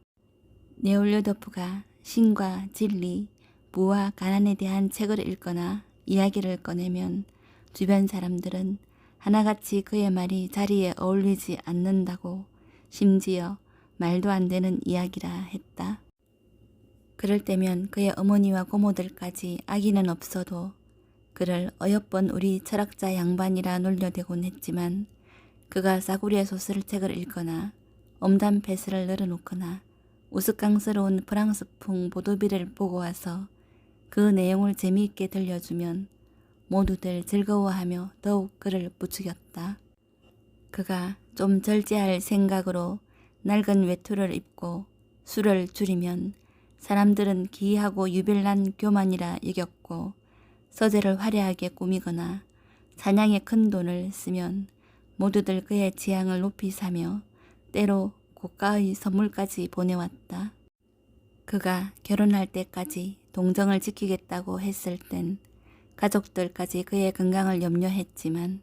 네올루도프가 신과 진리, 부와 가난에 대한 책을 읽거나 이야기를 꺼내면 주변 사람들은 하나같이 그의 말이 자리에 어울리지 않는다고, 심지어 말도 안 되는 이야기라 했다. 그럴 때면 그의 어머니와 고모들까지 악의는 없어도 그를 어여쁜 우리 철학자 양반이라 놀려대곤 했지만 그가 싸구려 소설책을 읽거나 엄단 패스를 늘어놓거나 우스꽝스러운 프랑스풍 보도비를 보고 와서 그 내용을 재미있게 들려주면 모두들 즐거워하며 더욱 그를 부추겼다. 그가 좀 절제할 생각으로 낡은 외투를 입고 술을 줄이면 사람들은 기이하고 유별난 교만이라 여겼고 서재를 화려하게 꾸미거나 사냥에 큰 돈을 쓰면 모두들 그의 지향을 높이 사며 때로 고가의 선물까지 보내왔다. 그가 결혼할 때까지 동정을 지키겠다고 했을 땐 가족들까지 그의 건강을 염려했지만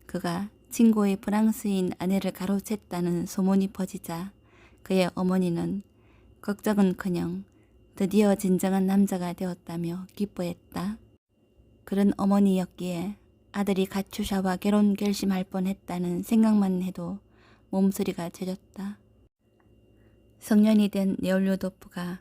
그가 친구의 프랑스인 아내를 가로챘다는 소문이 퍼지자 그의 어머니는 걱정은커녕 드디어 진정한 남자가 되었다며 기뻐했다. 그런 어머니였기에 아들이 가추샤와 결혼 결심할 뻔했다는 생각만 해도 몸서리가 젖었다. 성년이 된 네올류도프가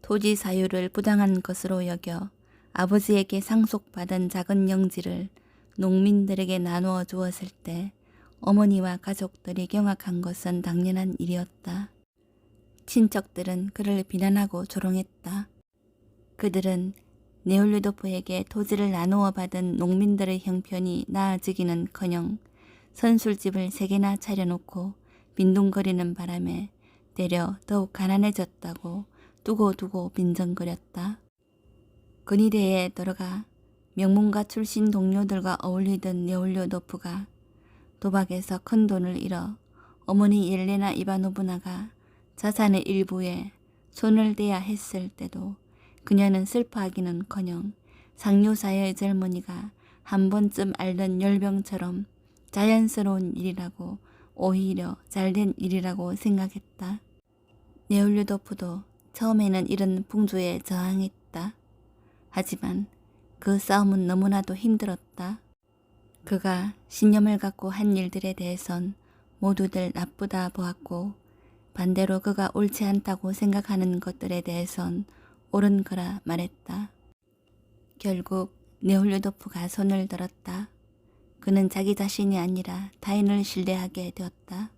토지 사유를 부당한 것으로 여겨 아버지에게 상속받은 작은 영지를 농민들에게 나누어 주었을 때 어머니와 가족들이 경악한 것은 당연한 일이었다. 친척들은 그를 비난하고 조롱했다. 그들은 네올류도프에게 토지를 나누어 받은 농민들의 형편이 나아지기는커녕 선술집을 3개나 차려놓고 빈둥거리는 바람에 되려 더욱 가난해졌다고 두고두고 빈정거렸다. 근위대에 들어가 명문가 출신 동료들과 어울리던 네올류도프가 도박에서 큰 돈을 잃어 어머니 옐레나 이바노브나가 자산의 일부에 손을 대야 했을 때도 그녀는 슬퍼하기는커녕 상류사회의 젊은이가 한 번쯤 앓던 열병처럼 자연스러운 일이라고 오히려 잘된 일이라고 생각했다. 네올류도프도 처음에는 이런 풍조에 저항했다. 하지만 그 싸움은 너무나도 힘들었다. 그가 신념을 갖고 한 일들에 대해선 모두들 나쁘다 보았고 반대로 그가 옳지 않다고 생각하는 것들에 대해선 옳은 거라 말했다. 결국 네올류도프가 손을 들었다. 그는 자기 자신이 아니라 타인을 신뢰하게 되었다.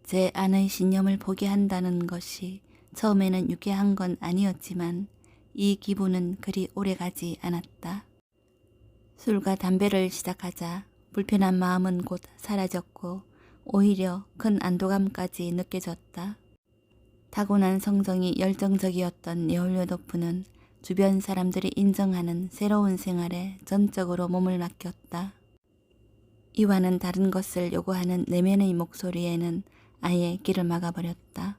제 안의 신념을 포기한다는 것이 처음에는 유쾌한 건 아니었지만 이 기분은 그리 오래가지 않았다. 술과 담배를 시작하자 불편한 마음은 곧 사라졌고 오히려 큰 안도감까지 느껴졌다. 타고난 성정이 열정적이었던 네올류도프는 주변 사람들이 인정하는 새로운 생활에 전적으로 몸을 맡겼다. 이와는 다른 것을 요구하는 내면의 목소리에는 아예 길을 막아버렸다.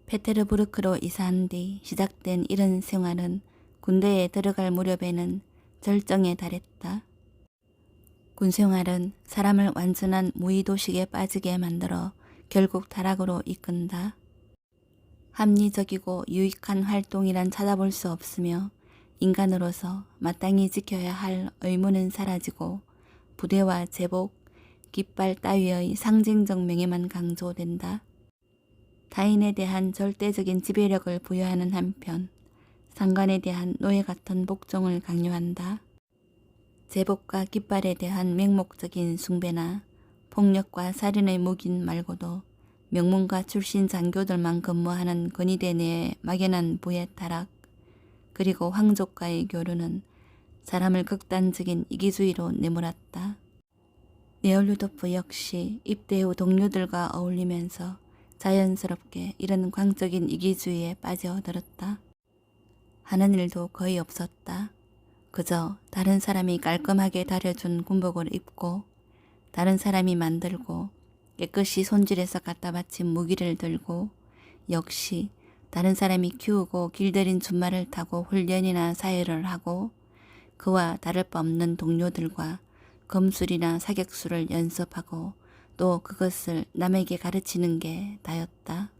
페테르부르크로 이사한 뒤 시작된 이런 생활은 군대에 들어갈 무렵에는 절정에 달했다. 군생활은 사람을 완전한 무의도식에 빠지게 만들어 결국 타락으로 이끈다. 합리적이고 유익한 활동이란 찾아볼 수 없으며 인간으로서 마땅히 지켜야 할 의무는 사라지고 부대와 제복, 깃발 따위의 상징적 명예만 강조된다. 타인에 대한 절대적인 지배력을 부여하는 한편 상관에 대한 노예 같은 복종을 강요한다. 제복과 깃발에 대한 맹목적인 숭배나 폭력과 살인의 무긴 말고도 명문가 출신 장교들만 근무하는 근위대 내의 막연한 부의 타락, 그리고 황족과의 교류는 사람을 극단적인 이기주의로 내몰았다. 네올류도프 역시 입대 후 동료들과 어울리면서 자연스럽게 이런 광적인 이기주의에 빠져들었다. 하는 일도 거의 없었다. 그저 다른 사람이 깔끔하게 다려준 군복을 입고 다른 사람이 만들고 깨끗이 손질해서 갖다 바친 무기를 들고 역시 다른 사람이 키우고 길들인 준말을 타고 훈련이나 사회를 하고 그와 다를 바 없는 동료들과 검술이나 사격술을 연습하고 또 그것을 남에게 가르치는 게 다였다.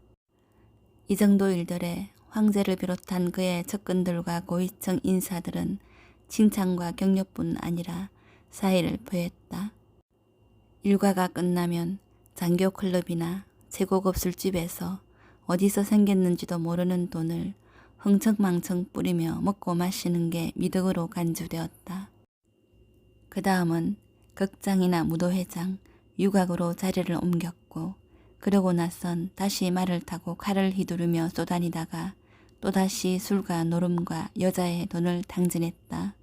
이 정도 일들에 황제를 비롯한 그의 측근들과 고위층 인사들은 칭찬과 격려뿐 아니라 사의를 표했다. 일과가 끝나면 장교 클럽이나 최고급 술집에서 어디서 생겼는지도 모르는 돈을 흥청망청 뿌리며 먹고 마시는 게 미덕으로 간주되었다. 그 다음은 극장이나 무도회장, 유곽으로 자리를 옮겼고 그러고 나선 다시 말을 타고 칼을 휘두르며 쏘다니다가 또다시 술과 노름과 여자의 돈을 탕진했다.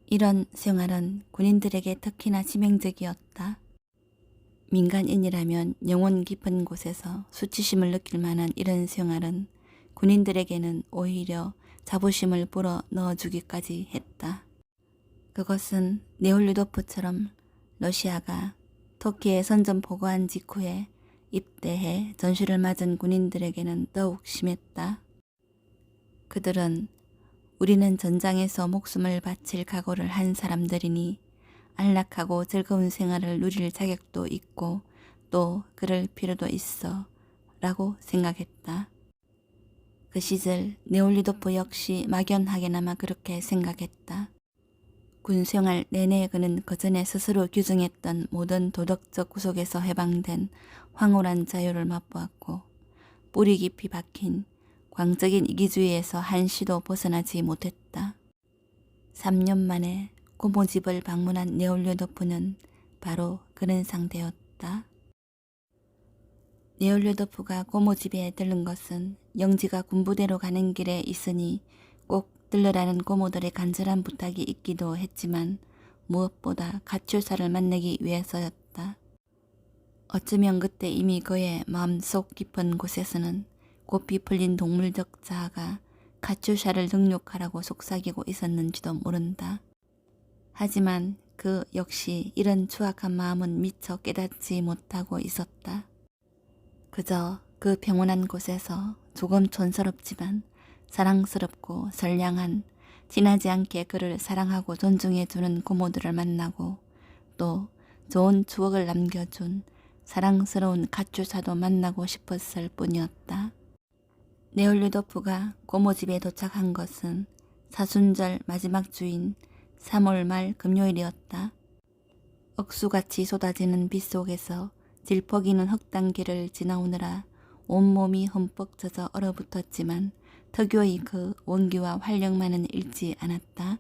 이런 생활은 군인들에게 특히나 치명적이었다. 민간인이라면 영혼 깊은 곳에서 수치심을 느낄 만한 이런 생활은 군인들에게는 오히려 자부심을 불어 넣어주기까지 했다. 그것은 네올류도프처럼 러시아가 터키에 선전포고한 직후에 입대해 전시를 맞은 군인들에게는 더욱 심했다. 그들은 우리는 전장에서 목숨을 바칠 각오를 한 사람들이니 안락하고 즐거운 생활을 누릴 자격도 있고 또 그럴 필요도 있어 라고 생각했다. 그 시절 네올리도프 역시 막연하게나마 그렇게 생각했다. 군생활 내내 그는 그전에 스스로 규정했던 모든 도덕적 구속에서 해방된 황홀한 자유를 맛보았고 뿌리 깊이 박힌 광적인 이기주의에서 한시도 벗어나지 못했다. 3년 만에 고모집을 방문한 네올리도프는 바로 그런 상태였다. 네올리도프가 고모집에 들른 것은 영지가 군부대로 가는 길에 있으니 꼭 들르라는 고모들의 간절한 부탁이 있기도 했지만 무엇보다 가출사를 만나기 위해서였다. 어쩌면 그때 이미 그의 마음속 깊은 곳에서는 고삐 풀린 동물적 자아가 가출사를 능욕하라고 속삭이고 있었는지도 모른다. 하지만 그 역시 이런 추악한 마음은 미처 깨닫지 못하고 있었다. 그저 그 평온한 곳에서 조금 촌스럽지만 사랑스럽고 선량한 티나지 않게 그를 사랑하고 존중해주는 고모들을 만나고 또 좋은 추억을 남겨준 사랑스러운 가출사도 만나고 싶었을 뿐이었다. 네올리도프가 고모집에 도착한 것은 사순절 마지막 주인 3월 말 금요일이었다. 억수같이 쏟아지는 빗속에서 질퍽이는 흙단길을 지나오느라 온몸이 흠뻑 젖어 얼어붙었지만 특유의 그 원기와 활력만은 잃지 않았다.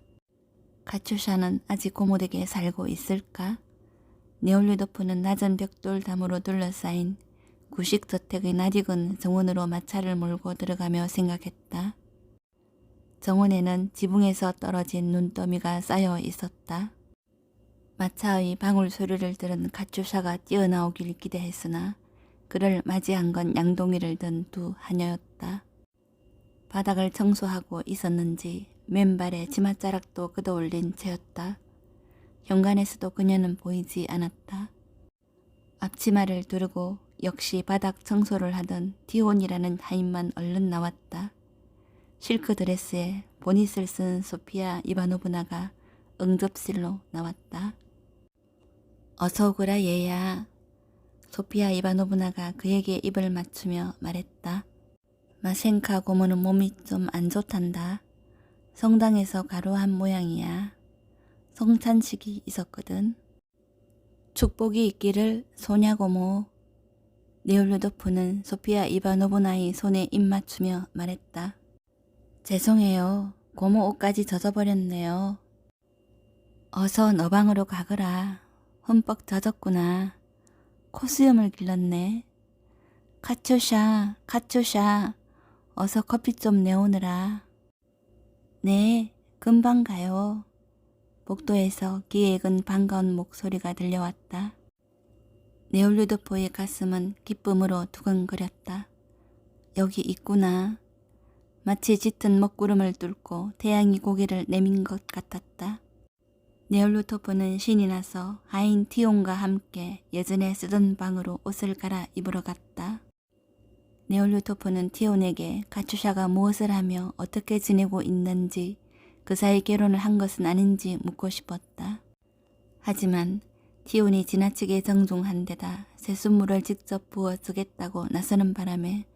가출샤는 아직 고모댁에 살고 있을까? 네올리도프는 낮은 벽돌담으로 둘러싸인 구식저택의 낯익은 정원으로 마차를 몰고 들어가며 생각했다. 정원에는 지붕에서 떨어진 눈더미가 쌓여 있었다. 마차의 방울 소리를 들은 가출샤가 뛰어나오길 기대했으나 그를 맞이한 건 양동이를 든 두 하녀였다. 바닥을 청소하고 있었는지 맨발에 치맛자락도 걷어올린 채였다. 현관에서도 그녀는 보이지 않았다. 앞치마를 두르고 역시 바닥 청소를 하던 디온이라는 하인만 얼른 나왔다. 실크 드레스에 보닛을 쓴 소피아 이바노브나가 응접실로 나왔다. 어서 오거라 얘야. 소피아 이바노브나가 그에게 입을 맞추며 말했다. 마셴카 고모는 몸이 좀 안 좋단다. 성당에서 가로한 모양이야. 성찬식이 있었거든. 축복이 있기를 소냐 고모. 네올리도프는 소피아 이바노브나의 손에 입 맞추며 말했다. 죄송해요. 고모 옷까지 젖어버렸네요. 어서 너 방으로 가거라. 흠뻑 젖었구나. 코수염을 길렀네. 카츄샤, 카츄샤. 어서 커피 좀 내오느라. 네, 금방 가요. 복도에서 귀에 익은 반가운 목소리가 들려왔다. 네올리도프의 가슴은 기쁨으로 두근거렸다. 여기 있구나. 마치 짙은 먹구름을 뚫고 태양이 고개를 내민 것 같았다. 네올리도프는 신이 나서 하인 티온과 함께 예전에 쓰던 방으로 옷을 갈아 입으러 갔다. 네올리도프는 티온에게 가추샤가 무엇을 하며 어떻게 지내고 있는지 그 사이 결혼을 한 것은 아닌지 묻고 싶었다. 하지만 티온이 지나치게 정중한 데다 새순물을 직접 부어 주겠다고 나서는 바람에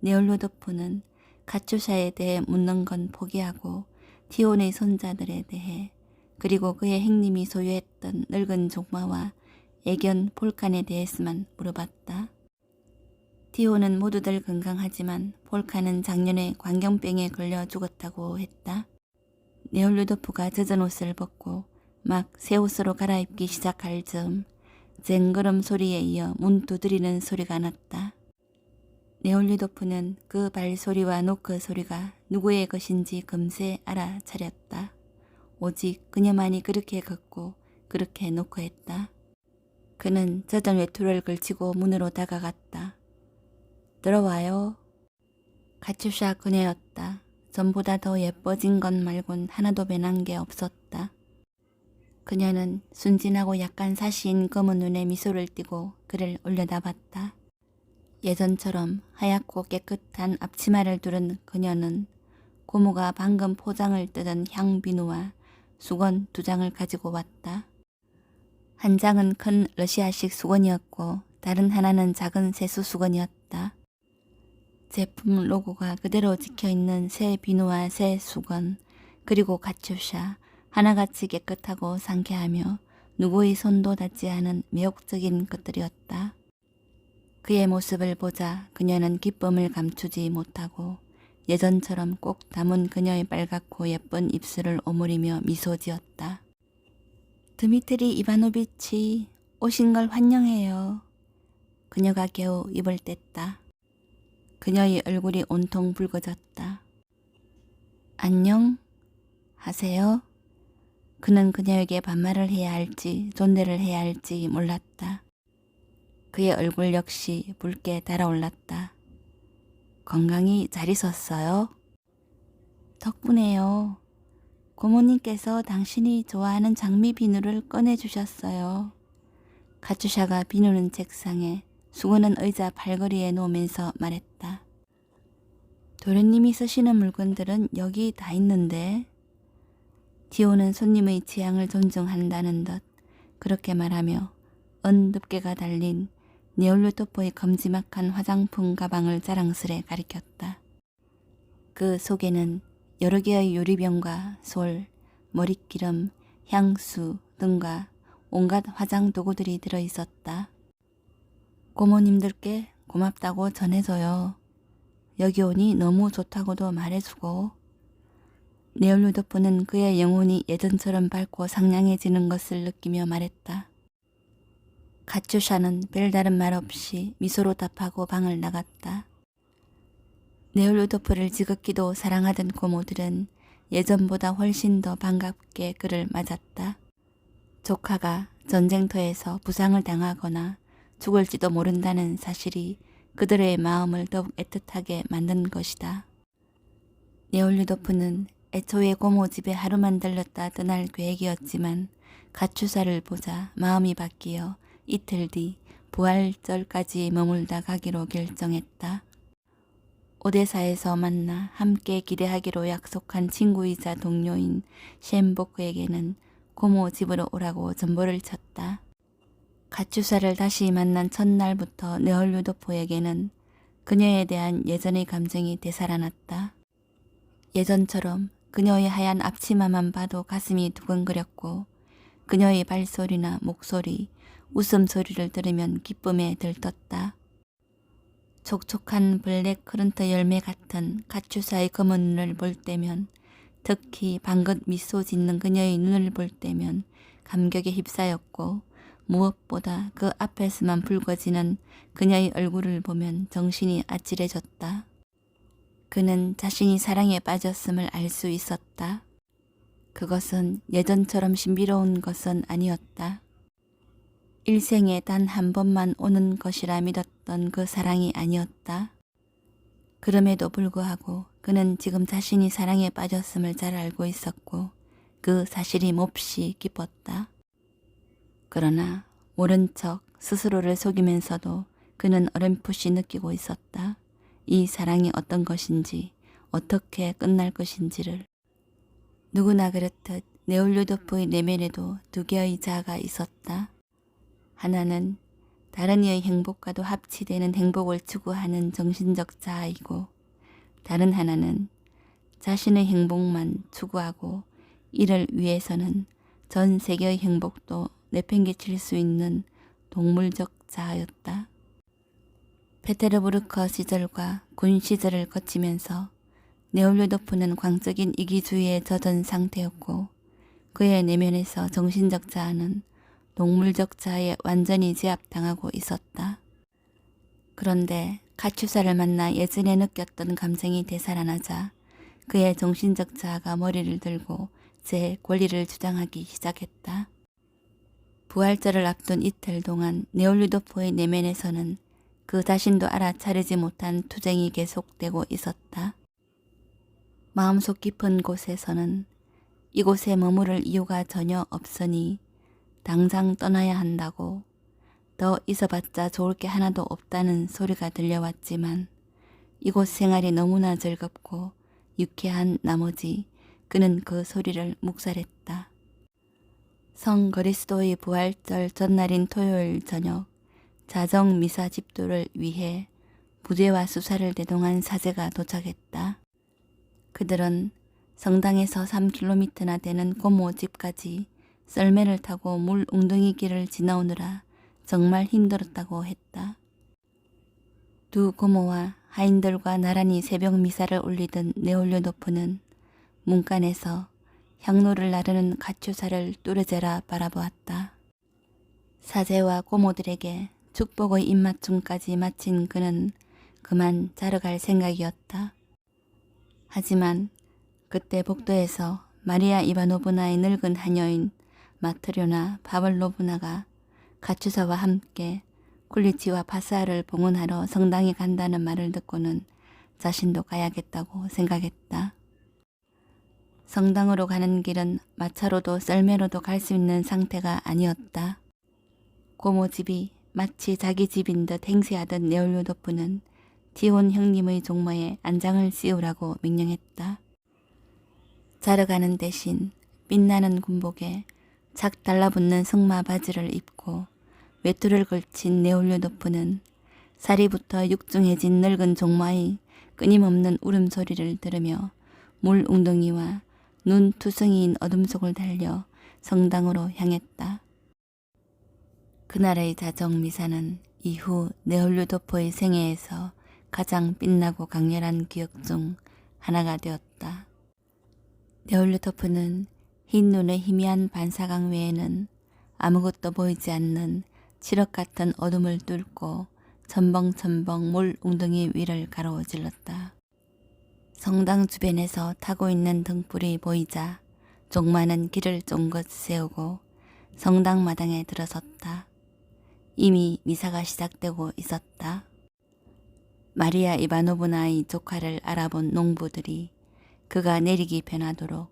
네올리도프는 가추샤에 대해 묻는 건 포기하고 티온의 손자들에 대해 그리고 그의 행님이 소유했던 늙은 종마와 애견 폴칸에 대해서만 물어봤다. 티오는 모두들 건강하지만 폴칸은 작년에 광경병에 걸려 죽었다고 했다. 네올리도프가 젖은 옷을 벗고 막 새 옷으로 갈아입기 시작할 즈음 쟁그럼 소리에 이어 문 두드리는 소리가 났다. 네올리도프는 그 발소리와 노크 소리가 누구의 것인지 금세 알아차렸다. 오직 그녀만이 그렇게 걷고 그렇게 노크했다. 그는 젖은 외투를 걸치고 문으로 다가갔다. 들어와요. 가추샤 그녀였다. 전보다 더 예뻐진 것 말곤 하나도 변한 게 없었다. 그녀는 순진하고 약간 사시인 검은 눈에 미소를 띠고 그를 올려다봤다. 예전처럼 하얗고 깨끗한 앞치마를 두른 그녀는 고모가 방금 포장을 뜯은 향비누와 수건 2장을 가지고 왔다. 한 장은 큰 러시아식 수건이었고 다른 하나는 작은 세수 수건이었다. 제품 로고가 그대로 찍혀있는 새 비누와 새 수건, 그리고 가츄샤, 하나같이 깨끗하고 상쾌하며 누구의 손도 닿지 않은 매혹적인 것들이었다. 그의 모습을 보자 그녀는 기쁨을 감추지 못하고 예전처럼 꼭 담은 그녀의 빨갛고 예쁜 입술을 오므리며 미소 지었다. 드미트리 이바노비치, 오신 걸 환영해요. 그녀가 겨우 입을 뗐다. 그녀의 얼굴이 온통 붉어졌다. 안녕 하세요? 그는 그녀에게 반말을 해야 할지 존대를 해야 할지 몰랐다. 그의 얼굴 역시 붉게 달아올랐다. 건강히 잘 있었어요? 덕분에요. 고모님께서 당신이 좋아하는 장미 비누를 꺼내주셨어요. 가츄샤가 비누는 책상에, 수건은 의자 팔걸이에 놓으면서 말했다. 도련님이 쓰시는 물건들은 여기 다 있는데. 디오는 손님의 취향을 존중한다는 듯 그렇게 말하며 언둡게가 달린 네올루토프의 검지막한 화장품 가방을 자랑스레 가리켰다. 그 속에는 여러 개의 유리병과 솔, 머릿기름, 향수 등과 온갖 화장 도구들이 들어있었다. 고모님들께 고맙다고 전해줘요. 여기 오니 너무 좋다고도 말해주고. 네올루도프는 그의 영혼이 예전처럼 밝고 상냥해지는 것을 느끼며 말했다. 가츄샤는 별다른 말 없이 미소로 답하고 방을 나갔다. 네올루도프를 지극히도 사랑하던 고모들은 예전보다 훨씬 더 반갑게 그를 맞았다. 조카가 전쟁터에서 부상을 당하거나 죽을지도 모른다는 사실이 그들의 마음을 더욱 애틋하게 만든 것이다. 네올루도프는 애초에 고모 집에 하루만 들렀다 떠날 계획이었지만 가추사를 보자 마음이 바뀌어 이틀 뒤 부활절까지 머물다 가기로 결정했다. 오데사에서 만나 함께 기대하기로 약속한 친구이자 동료인 셴보크에게는 고모 집으로 오라고 전보를 쳤다. 가추사를 다시 만난 첫날부터 네올루도프에게는 그녀에 대한 예전의 감정이 되살아났다. 예전처럼 그녀의 하얀 앞치마만 봐도 가슴이 두근거렸고 그녀의 발소리나 목소리, 웃음소리를 들으면 기쁨에 들떴다. 촉촉한 블랙 커런트 열매 같은 가추사의 검은 눈을 볼 때면, 특히 방긋 미소 짓는 그녀의 눈을 볼 때면 감격에 휩싸였고 무엇보다 그 앞에서만 붉어지는 그녀의 얼굴을 보면 정신이 아찔해졌다. 그는 자신이 사랑에 빠졌음을 알 수 있었다. 그것은 예전처럼 신비로운 것은 아니었다. 일생에 단 한 번만 오는 것이라 믿었던 그 사랑이 아니었다. 그럼에도 불구하고 그는 지금 자신이 사랑에 빠졌음을 잘 알고 있었고 그 사실이 몹시 기뻤다. 그러나 모른 척 스스로를 속이면서도 그는 어렴풋이 느끼고 있었다. 이 사랑이 어떤 것인지, 어떻게 끝날 것인지를. 누구나 그렇듯 네올루도프의 내면에도 두 개의 자아가 있었다. 하나는 다른 이의 행복과도 합치되는 행복을 추구하는 정신적 자아이고, 다른 하나는 자신의 행복만 추구하고 이를 위해서는 전 세계의 행복도 내팽개칠 수 있는 동물적 자아였다. 페테르부르크 시절과 군 시절을 거치면서 네올루도프는 광적인 이기주의에 젖은 상태였고 그의 내면에서 정신적 자아는 동물적 자아에 완전히 제압당하고 있었다. 그런데 가추사를 만나 예전에 느꼈던 감정이 되살아나자 그의 정신적 자아가 머리를 들고 제 권리를 주장하기 시작했다. 부활절을 앞둔 이틀 동안 네올루도프의 내면에서는 그 자신도 알아차리지 못한 투쟁이 계속되고 있었다. 마음속 깊은 곳에서는 이곳에 머무를 이유가 전혀 없으니 당장 떠나야 한다고, 더 있어봤자 좋을 게 하나도 없다는 소리가 들려왔지만 이곳 생활이 너무나 즐겁고 유쾌한 나머지 그는 그 소리를 묵살했다. 성 그리스도의 부활절 전날인 토요일 저녁, 자정 미사 집도를 위해 부제와 수사를 대동한 사제가 도착했다. 그들은 성당에서 3km나 되는 고모 집까지 썰매를 타고 물 웅덩이 길을 지나오느라 정말 힘들었다고 했다. 두 고모와 하인들과 나란히 새벽 미사를 올리던 네올료도프는 문간에서 향로를 나르는 가추사를 뚜레제라 바라보았다. 사제와 고모들에게 축복의 입맞춤까지 마친 그는 그만 자러 갈 생각이었다. 하지만 그때 복도에서 마리아 이바노브나의 늙은 하녀인 마트료나 파블로브나가 가추사와 함께 쿨리치와 파사를 봉헌하러 성당에 간다는 말을 듣고는 자신도 가야겠다고 생각했다. 성당으로 가는 길은 마차로도 썰매로도 갈 수 있는 상태가 아니었다. 고모 집이 마치 자기 집인 듯 행세하던 네올료도프는 티혼 형님의 종모에 안장을 씌우라고 명령했다. 자러 가는 대신 빛나는 군복에 착 달라붙는 승마 바지를 입고 외투를 걸친 네올료도프는 사리부터 육중해진 늙은 종마의 끊임없는 울음소리를 들으며 물 웅덩이와 눈 투성이인 어둠 속을 달려 성당으로 향했다. 그날의 자정 미사는 이후 네올료도프의 생애에서 가장 빛나고 강렬한 기억 중 하나가 되었다. 네올료도프는 흰 눈의 희미한 반사광 외에는 아무것도 보이지 않는 칠흑 같은 어둠을 뚫고 첨벙첨벙 물 웅덩이 위를 가로질렀다. 성당 주변에서 타고 있는 등불이 보이자 종마는 길을 쫑긋 세우고 성당 마당에 들어섰다. 이미 미사가 시작되고 있었다. 마리아 이바노브나의 조카를 알아본 농부들이 그가 내리기 편하도록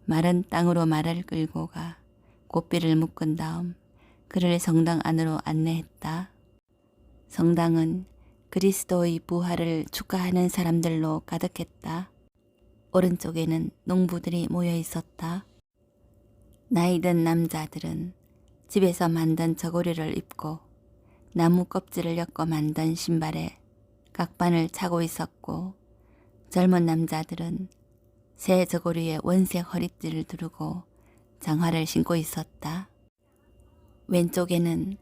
마른 땅으로 말을 끌고 가 고삐를 묶은 다음 그를 성당 안으로 안내했다. 성당은 그리스도의 부활을 축하하는 사람들로 가득했다. 오른쪽에는 농부들이 모여 있었다. 나이든 남자들은 집에서 만든 저고리를 입고 나무 껍질을 엮어 만든 신발에 각반을 차고 있었고, 젊은 남자들은 새 저고리에 원색 허리띠를 두르고 장화를 신고 있었다. 왼쪽에는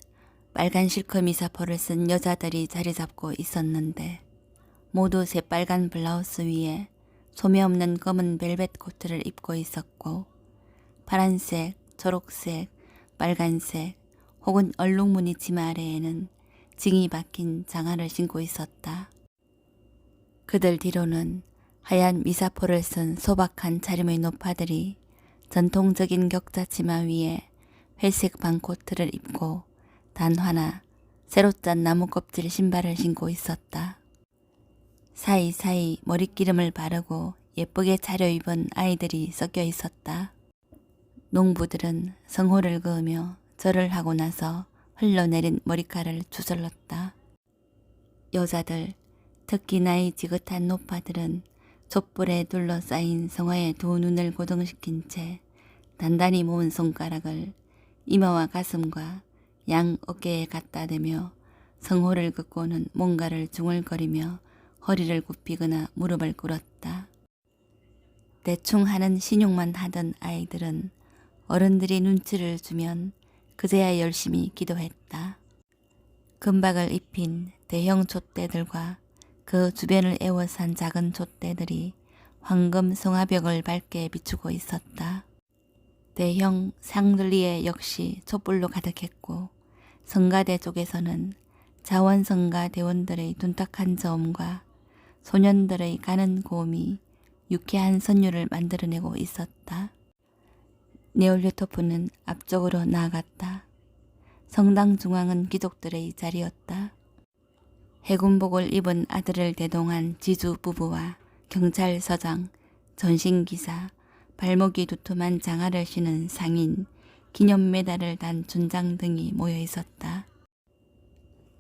빨간 실크 미사포를 쓴 여자들이 자리 잡고 있었는데 모두 새빨간 블라우스 위에 소매 없는 검은 벨벳 코트를 입고 있었고, 파란색, 초록색, 빨간색 혹은 얼룩무늬 치마 아래에는 징이 박힌 장화를 신고 있었다. 그들 뒤로는 하얀 미사포를 쓴 소박한 차림의 노파들이 전통적인 격자 치마 위에 회색 반코트를 입고 단화나 새로 짠 나무 껍질 신발을 신고 있었다. 사이사이 머리기름을 바르고 예쁘게 차려입은 아이들이 섞여 있었다. 농부들은 성호를 그으며 절을 하고 나서 흘러내린 머리카락을 주물렀다. 여자들, 특히 나이 지긋한 노파들은 촛불에 둘러싸인 성화의 두 눈을 고정시킨 채 단단히 모은 손가락을 이마와 가슴과 양 어깨에 갖다 대며 성호를 긋고는 뭔가를 중얼거리며 허리를 굽히거나 무릎을 꿇었다. 대충 하는 신용만 하던 아이들은 어른들이 눈치를 주면 그제야 열심히 기도했다. 금박을 입힌 대형 촛대들과 그 주변을 에워싼 작은 촛대들이 황금 성화벽을 밝게 비추고 있었다. 대형 샹들리에 역시 촛불로 가득했고, 성가대 쪽에서는 자원성가 대원들의 둔탁한 저음과 소년들의 가는 고음이 유쾌한 선율을 만들어내고 있었다. 네올료토프는 앞쪽으로 나아갔다. 성당 중앙은 귀족들의 자리였다. 해군복을 입은 아들을 대동한 지주 부부와 경찰서장, 전신기사, 발목이 두툼한 장화를 신은 상인, 기념 메달을 단 준장 등이 모여 있었다.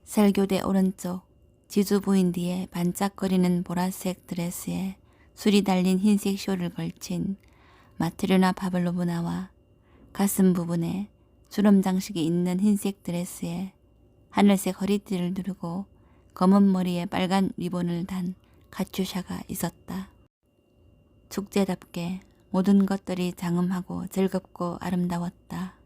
설교대 오른쪽 지주 부인 뒤에 반짝거리는 보라색 드레스에 술이 달린 흰색 쇼를 걸친 마트료나 파블로브나와 가슴 부분에 주름 장식이 있는 흰색 드레스에 하늘색 허리띠를 두르고 검은 머리에 빨간 리본을 단 카츄샤가 있었다. 축제답게 모든 것들이 장엄하고 즐겁고 아름다웠다.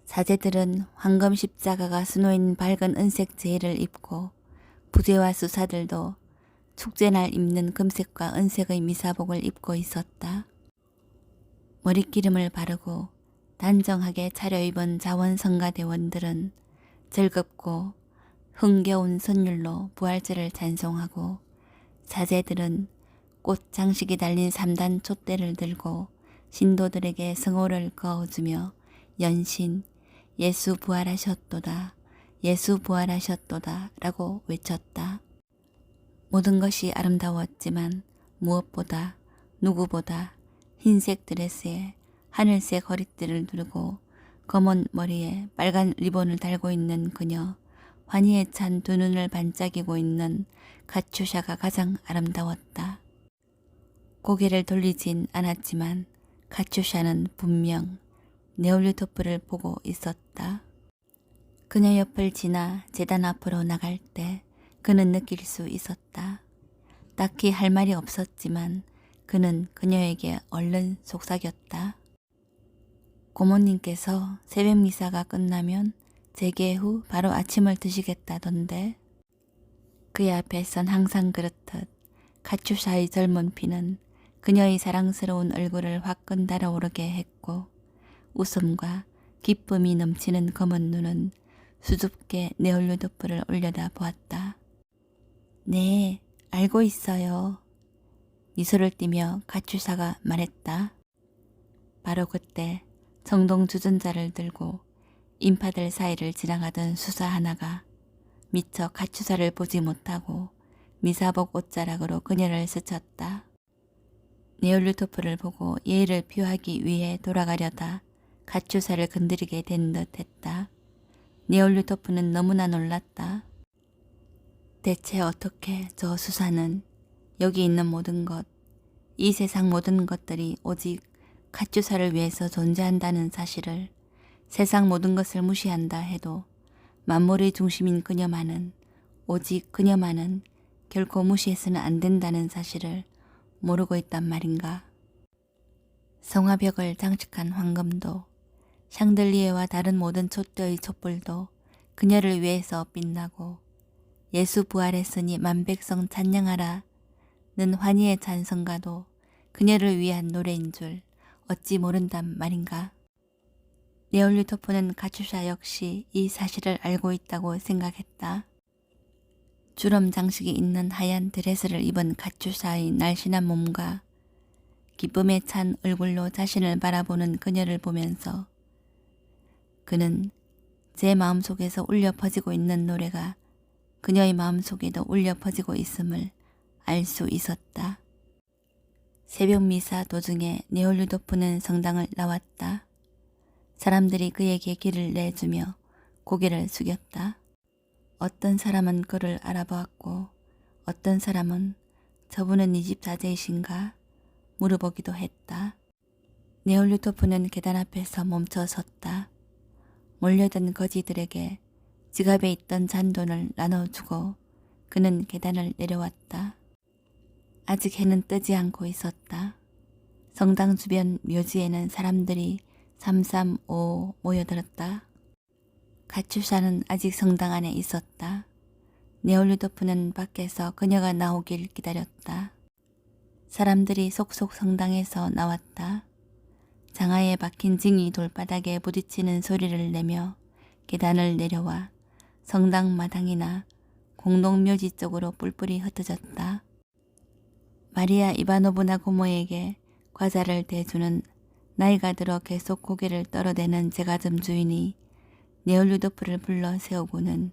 사제들은 황금 십자가가 수놓인 밝은 은색 제의를 입고 부제와 수사들도 축제날 입는 금색과 은색의 미사복을 입고 있었다. 머리기름을 바르고 단정하게 차려입은 자원성가대원들은 즐겁고 흥겨운 선율로 부활절을 찬송하고 사제들은 꽃 장식이 달린 3단 촛대를 들고 신도들에게 성호를 그어주며 연신 예수 부활하셨도다, 예수 부활하셨도다 라고 외쳤다. 모든 것이 아름다웠지만 무엇보다 누구보다 흰색 드레스에 하늘색 허리띠를 두르고 검은 머리에 빨간 리본을 달고 있는 그녀, 환희에 찬 두 눈을 반짝이고 있는 카츄샤가 가장 아름다웠다. 고개를 돌리진 않았지만 카츄샤는 분명 네올리토프를 보고 있었다. 그녀 옆을 지나 제단 앞으로 나갈 때 그는 느낄 수 있었다. 딱히 할 말이 없었지만 그는 그녀에게 얼른 속삭였다. 고모님께서 새벽 미사가 끝나면 재개 후 바로 아침을 드시겠다던데. 그의 앞에선 항상 그렇듯 카츄샤의 젊은 피는 그녀의 사랑스러운 얼굴을 화끈 달아오르게 했고 웃음과 기쁨이 넘치는 검은 눈은 수줍게 네올루도프를 올려다 보았다. 네, 알고 있어요. 미소를 띠며 카츄샤가 말했다. 바로 그때 정동 주전자를 들고 인파들 사이를 지나가던 수사 하나가 미처 카츄샤를 보지 못하고 미사복 옷자락으로 그녀를 스쳤다. 네올루토프를 보고 예의를 표하기 위해 돌아가려다 카츄샤를 건드리게 된 듯 했다. 네올루토프는 너무나 놀랐다. 대체 어떻게 저 수사는 여기 있는 모든 것, 이 세상 모든 것들이 오직 카츄샤를 위해서 존재한다는 사실을, 세상 모든 것을 무시한다 해도 만물의 중심인 그녀만은, 오직 그녀만은 결코 무시해서는 안 된다는 사실을 모르고 있단 말인가. 성화벽을 장식한 황금도, 샹들리에와 다른 모든 촛대의 촛불도 그녀를 위해서 빛나고 예수 부활했으니 만백성 찬양하라 는 환희의 찬성가도 그녀를 위한 노래인 줄 어찌 모른단 말인가. 네올리토프는 카츄샤 역시 이 사실을 알고 있다고 생각했다. 주름 장식이 있는 하얀 드레스를 입은 카츄샤의 날씬한 몸과 기쁨에 찬 얼굴로 자신을 바라보는 그녀를 보면서 그는 제 마음속에서 울려 퍼지고 있는 노래가 그녀의 마음속에도 울려 퍼지고 있음을 알 수 있었다. 새벽 미사 도중에 네올루도프는 성당을 나왔다. 사람들이 그에게 길을 내주며 고개를 숙였다. 어떤 사람은 그를 알아보았고 어떤 사람은 저분은 이 집 사제이신가 물어보기도 했다. 네올루토프는 계단 앞에서 멈춰 섰다. 몰려든 거지들에게 지갑에 있던 잔돈을 나눠주고 그는 계단을 내려왔다. 아직 해는 뜨지 않고 있었다. 성당 주변 묘지에는 사람들이 삼삼오오 모여들었다. 카츄샤는 아직 성당 안에 있었다. 네올루도프는 밖에서 그녀가 나오길 기다렸다. 사람들이 속속 성당에서 나왔다. 장화에 박힌 징이 돌바닥에 부딪히는 소리를 내며 계단을 내려와 성당 마당이나 공동묘지 쪽으로 뿔뿔이 흩어졌다. 마리아 이바노브나 고모에게 과자를 대주는 나이가 들어 계속 고개를 떨어대는 제과점 주인이 네올루도프를 불러 세우고는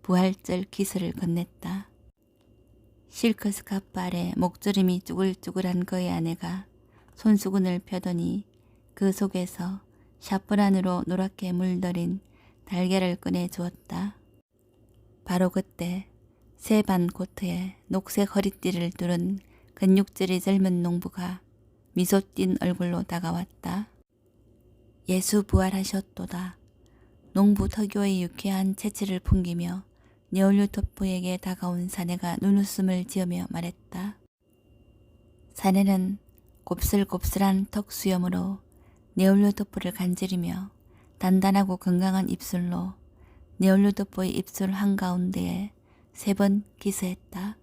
부활절 키스를 건넸다. 실크 스카프 아래 목주름이 쭈글쭈글한 그의 아내가 손수건을 펴더니 그 속에서 샤프 안으로 노랗게 물들인 달걀을 꺼내 주었다. 바로 그때 새반 코트에 녹색 허리띠를 두른 근육질의 젊은 농부가 미소 띤 얼굴로 다가왔다. 예수 부활하셨도다. 농부特유의 유쾌한 재치를 풍기며 네올류토프에게 다가온 사내가 눈웃음을 지으며 말했다. 사내는 곱슬곱슬한 턱 수염으로 네올류토프를 간지리며 단단하고 건강한 입술로 네올류토프의 입술 한가운데에 3번 키스했다.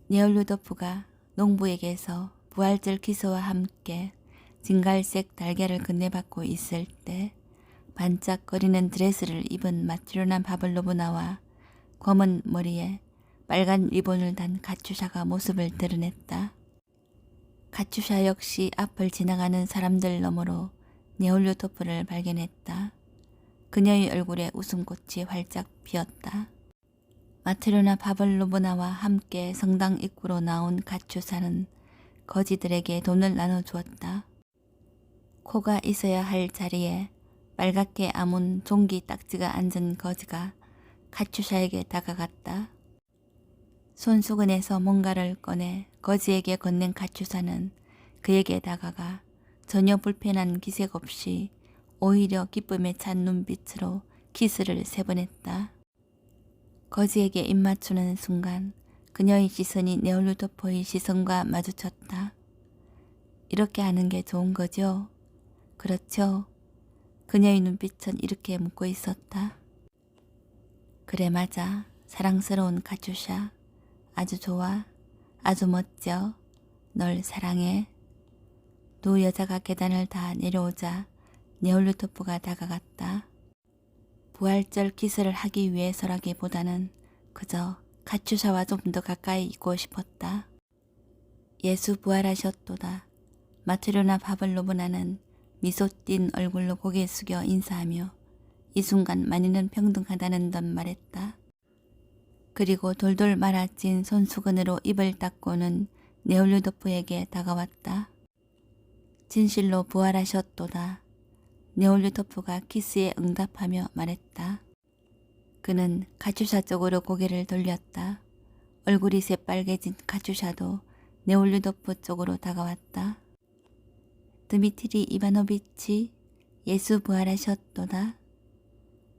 네올류토프가 농부에게서 부활절 키스와 함께 진갈색 달걀을 건네받고 있을 때 반짝거리는 드레스를 입은 마트로나 바블로브나와 검은 머리에 빨간 리본을 단 카츄샤가 모습을 드러냈다. 카츄샤 역시 앞을 지나가는 사람들 너머로 네올류토프를 발견했다. 그녀의 얼굴에 웃음꽃이 활짝 피었다. 마트로나 바블로브나와 함께 성당 입구로 나온 카츄샤는 거지들에게 돈을 나눠주었다. 코가 있어야 할 자리에 빨갛게 아문 종기 딱지가 앉은 거지가 카츄샤에게 다가갔다. 손수건에서 뭔가를 꺼내 거지에게 건넨 카츄샤는 그에게 다가가 전혀 불편한 기색 없이 오히려 기쁨에 찬 눈빛으로 키스를 3번 했다. 거지에게 입맞추는 순간 그녀의 시선이 네올류토프의 시선과 마주쳤다. 이렇게 하는 게 좋은 거죠? 그렇죠? 그녀의 눈빛은 이렇게 묻고 있었다. 그래 맞아. 사랑스러운 카츄샤. 아주 좋아. 아주 멋져. 널 사랑해. 두 여자가 계단을 다 내려오자 네올류토프가 다가갔다. 부활절 키스를 하기 위해서라기보다는 그저 카츄샤와 좀 더 가까이 있고 싶었다. 예수 부활하셨도다. 마트로나 바블로브나는 미소 띤 얼굴로 고개 숙여 인사하며 이 순간 만인은 평등하다는 듯 말했다. 그리고 돌돌 말아찐 손수건으로 입을 닦고는 네올류토프에게 다가왔다. 진실로 부활하셨도다. 네올류토프가 키스에 응답하며 말했다. 그는 카츄샤 쪽으로 고개를 돌렸다. 얼굴이 새빨개진 카츄샤도 네올류토프 쪽으로 다가왔다. 드미트리 이바노비치, 예수 부활하셨도다.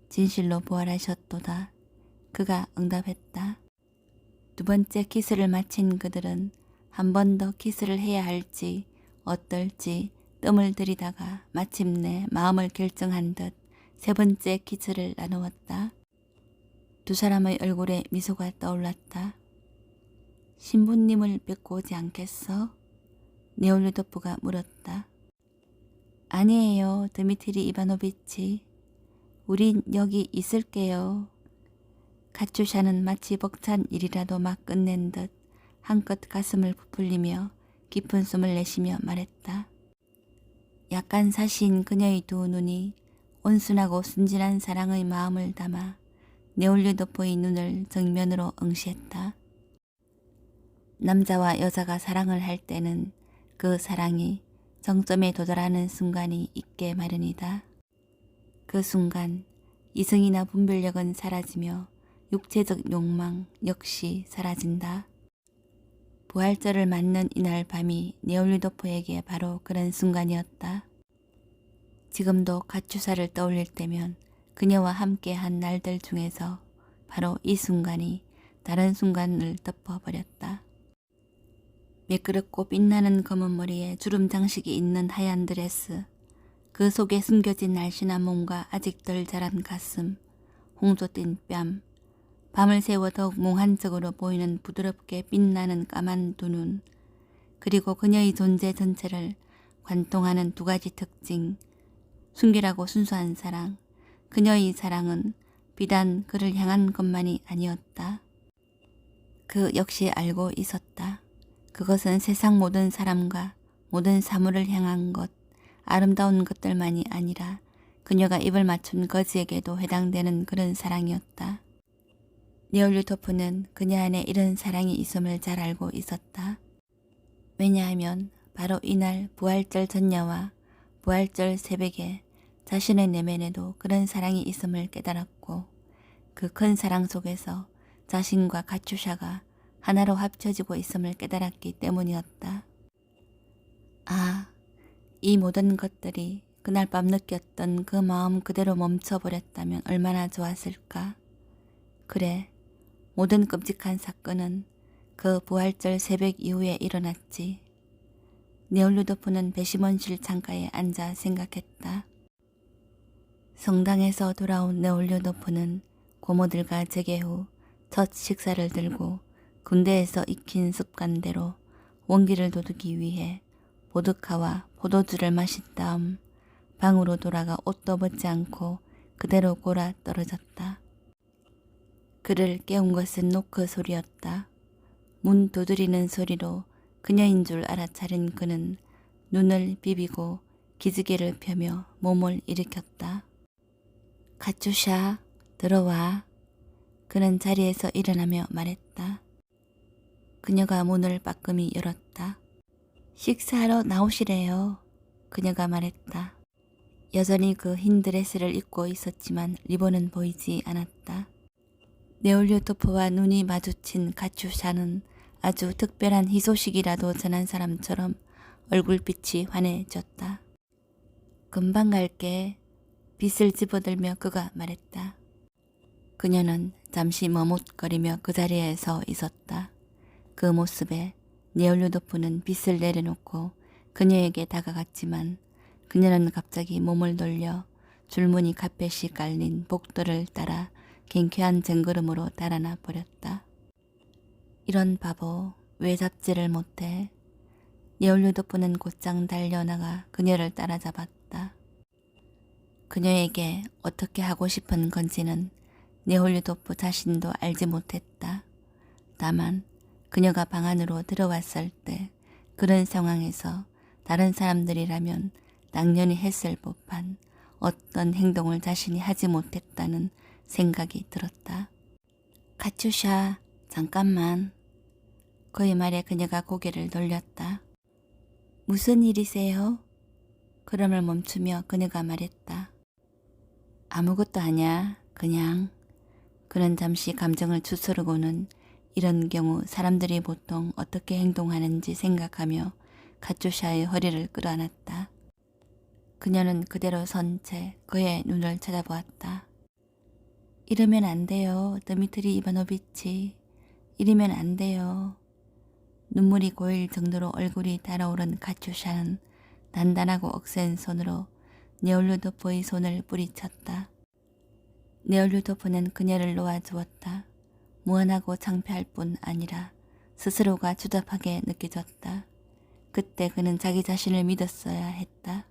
진실로 부활하셨도다. 그가 응답했다. 두 번째 키스를 마친 그들은 한 번 더 키스를 해야 할지 어떨지 뜸을 들이다가 마침내 마음을 결정한 듯 3번째 키스를 나누었다. 두 사람의 얼굴에 미소가 떠올랐다. 신부님을 뵙고 오지 않겠어? 네올류토프가 물었다. 아니에요, 드미트리 이바노비치. 우린 여기 있을게요. 카츄샤는 마치 벅찬 일이라도 막 끝낸 듯 한껏 가슴을 부풀리며 깊은 숨을 내쉬며 말했다. 약간 사신 그녀의 두 눈이 온순하고 순진한 사랑의 마음을 담아 네올류토프의 눈을 정면으로 응시했다. 남자와 여자가 사랑을 할 때는 그 사랑이 정점에 도달하는 순간이 있게 마련이다. 그 순간 이성이나 분별력은 사라지며 육체적 욕망 역시 사라진다. 부활절을 맞는 이날 밤이 네올류토프에게 바로 그런 순간이었다. 지금도 카츄샤를 떠올릴 때면 그녀와 함께한 날들 중에서 바로 이 순간이 다른 순간을 덮어버렸다. 매끄럽고 빛나는 검은 머리에 주름 장식이 있는 하얀 드레스, 그 속에 숨겨진 날씬한 몸과 아직 덜 자란 가슴, 홍조 띈 뺨, 밤을 새워 더욱 몽환적으로 보이는 부드럽게 빛나는 까만 두 눈, 그리고 그녀의 존재 전체를 관통하는 두 가지 특징, 순결하고 순수한 사랑. 그녀의 사랑은 비단 그를 향한 것만이 아니었다. 그 역시 알고 있었다. 그것은 세상 모든 사람과 모든 사물을 향한 것, 아름다운 것들만이 아니라 그녀가 입을 맞춘 거지에게도 해당되는 그런 사랑이었다. 네올류토프는 그녀 안에 이런 사랑이 있음을 잘 알고 있었다. 왜냐하면 바로 이날 부활절 전야와 부활절 새벽에 자신의 내면에도 그런 사랑이 있음을 깨달았고 그 큰 사랑 속에서 자신과 가추샤가 하나로 합쳐지고 있음을 깨달았기 때문이었다. 아, 이 모든 것들이 그날 밤 느꼈던 그 마음 그대로 멈춰버렸다면 얼마나 좋았을까. 그래, 모든 끔찍한 사건은 그 부활절 새벽 이후에 일어났지. 네올루도프는 배심원실 창가에 앉아 생각했다. 성당에서 돌아온 네올루도프는 고모들과 재개 후 첫 식사를 들고 군대에서 익힌 습관대로 원기를 돋우기 위해 보드카와 포도주를 마신 다음 방으로 돌아가 옷도 벗지 않고 그대로 골아 떨어졌다. 그를 깨운 것은 노크 소리였다. 문 두드리는 소리로 그녀인 줄 알아차린 그는 눈을 비비고 기지개를 펴며 몸을 일으켰다. 가추샤, 들어와. 그는 자리에서 일어나며 말했다. 그녀가 문을 빠끔히 열었다. 식사하러 나오시래요. 그녀가 말했다. 여전히 그 흰 드레스를 입고 있었지만 리본은 보이지 않았다. 네올류토프와 눈이 마주친 가추샤는 아주 특별한 희소식이라도 전한 사람처럼 얼굴빛이 환해졌다. 금방 갈게. 빗을 집어들며 그가 말했다. 그녀는 잠시 머뭇거리며 그 자리에 서 있었다. 그 모습에 네올류도프는 빗을 내려놓고 그녀에게 다가갔지만 그녀는 갑자기 몸을 돌려 줄무늬 카펫이 깔린 복도를 따라 경쾌한 정걸음으로 달아나 버렸다. 이런 바보, 왜 잡지를 못해? 네올류도프는 곧장 달려나가 그녀를 따라잡았다. 그녀에게 어떻게 하고 싶은 건지는 네올류도프 자신도 알지 못했다. 다만 그녀가 방 안으로 들어왔을 때 그런 상황에서 다른 사람들이라면 당연히 했을 법한 어떤 행동을 자신이 하지 못했다는 생각이 들었다. 가추샤, 잠깐만. 그의 말에 그녀가 고개를 돌렸다. 무슨 일이세요? 그럼을 멈추며 그녀가 말했다. 아무것도 아냐, 그냥. 그는 잠시 감정을 추스르고는 이런 경우 사람들이 보통 어떻게 행동하는지 생각하며 가추샤의 허리를 끌어안았다. 그녀는 그대로 선 채 그의 눈을 쳐다보았다. 이러면 안 돼요, 드미트리 이바노비치. 이러면 안 돼요. 눈물이 고일 정도로 얼굴이 달아오른 가추샤는 단단하고 억센 손으로 네올루도프의 손을 뿌리쳤다. 네올루도프는 그녀를 놓아주었다. 무한하고 창피할 뿐 아니라 스스로가 추잡하게 느껴졌다. 그때 그는 자기 자신을 믿었어야 했다.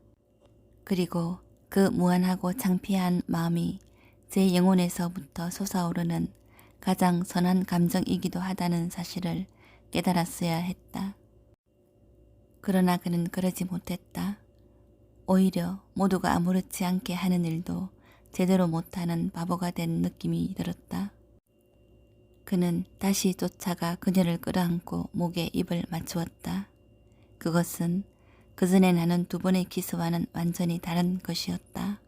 그리고 그 무한하고 창피한 마음이 제 영혼에서부터 솟아오르는 가장 선한 감정이기도 하다는 사실을 깨달았어야 했다. 그러나 그는 그러지 못했다. 오히려 모두가 아무렇지 않게 하는 일도 제대로 못하는 바보가 된 느낌이 들었다. 그는 다시 쫓아가 그녀를 끌어안고 목에 입을 맞추었다. 그것은 그전에 나눈 두 번의 키스와는 완전히 다른 것이었다.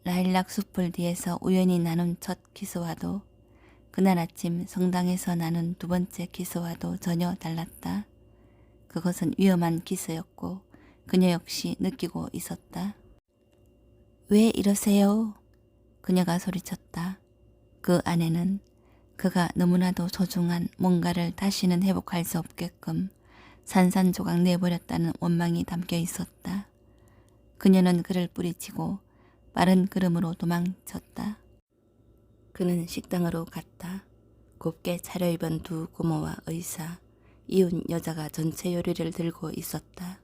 라일락 숲을 뒤에서 우연히 나눈 첫 키스와도 그날 아침 성당에서 나눈 두 번째 키스와도 전혀 달랐다. 그것은 위험한 키스였고 그녀 역시 느끼고 있었다. 왜 이러세요? 그녀가 소리쳤다. 그 안에는 그가 너무나도 소중한 뭔가를 다시는 회복할 수 없게끔 산산조각 내버렸다는 원망이 담겨 있었다. 그녀는 그를 뿌리치고 빠른 걸음으로 도망쳤다. 그는 식당으로 갔다. 곱게 차려입은 두 고모와 의사, 이웃 여자가 전체 요리를 들고 있었다.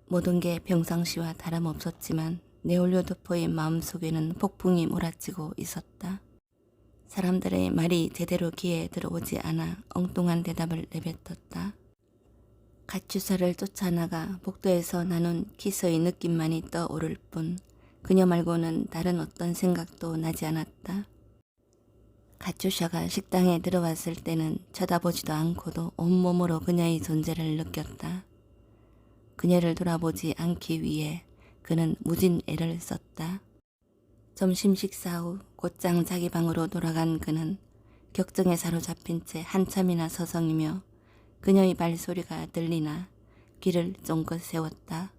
모든 게 평상시와 다름없었지만 네올류도프의 마음속에는 폭풍이 몰아치고 있었다. 사람들의 말이 제대로 귀에 들어오지 않아 엉뚱한 대답을 내뱉었다. 가추사를 쫓아나가 복도에서 나눈 키스의 느낌만이 떠오를 뿐 그녀 말고는 다른 어떤 생각도 나지 않았다. 가추샤가 식당에 들어왔을 때는 쳐다보지도 않고도 온몸으로 그녀의 존재를 느꼈다. 그녀를 돌아보지 않기 위해 그는 무진 애를 썼다. 점심 식사 후 곧장 자기 방으로 돌아간 그는 격정에 사로잡힌 채 한참이나 서성이며 그녀의 발소리가 들리나 귀를 쫑긋 세웠다.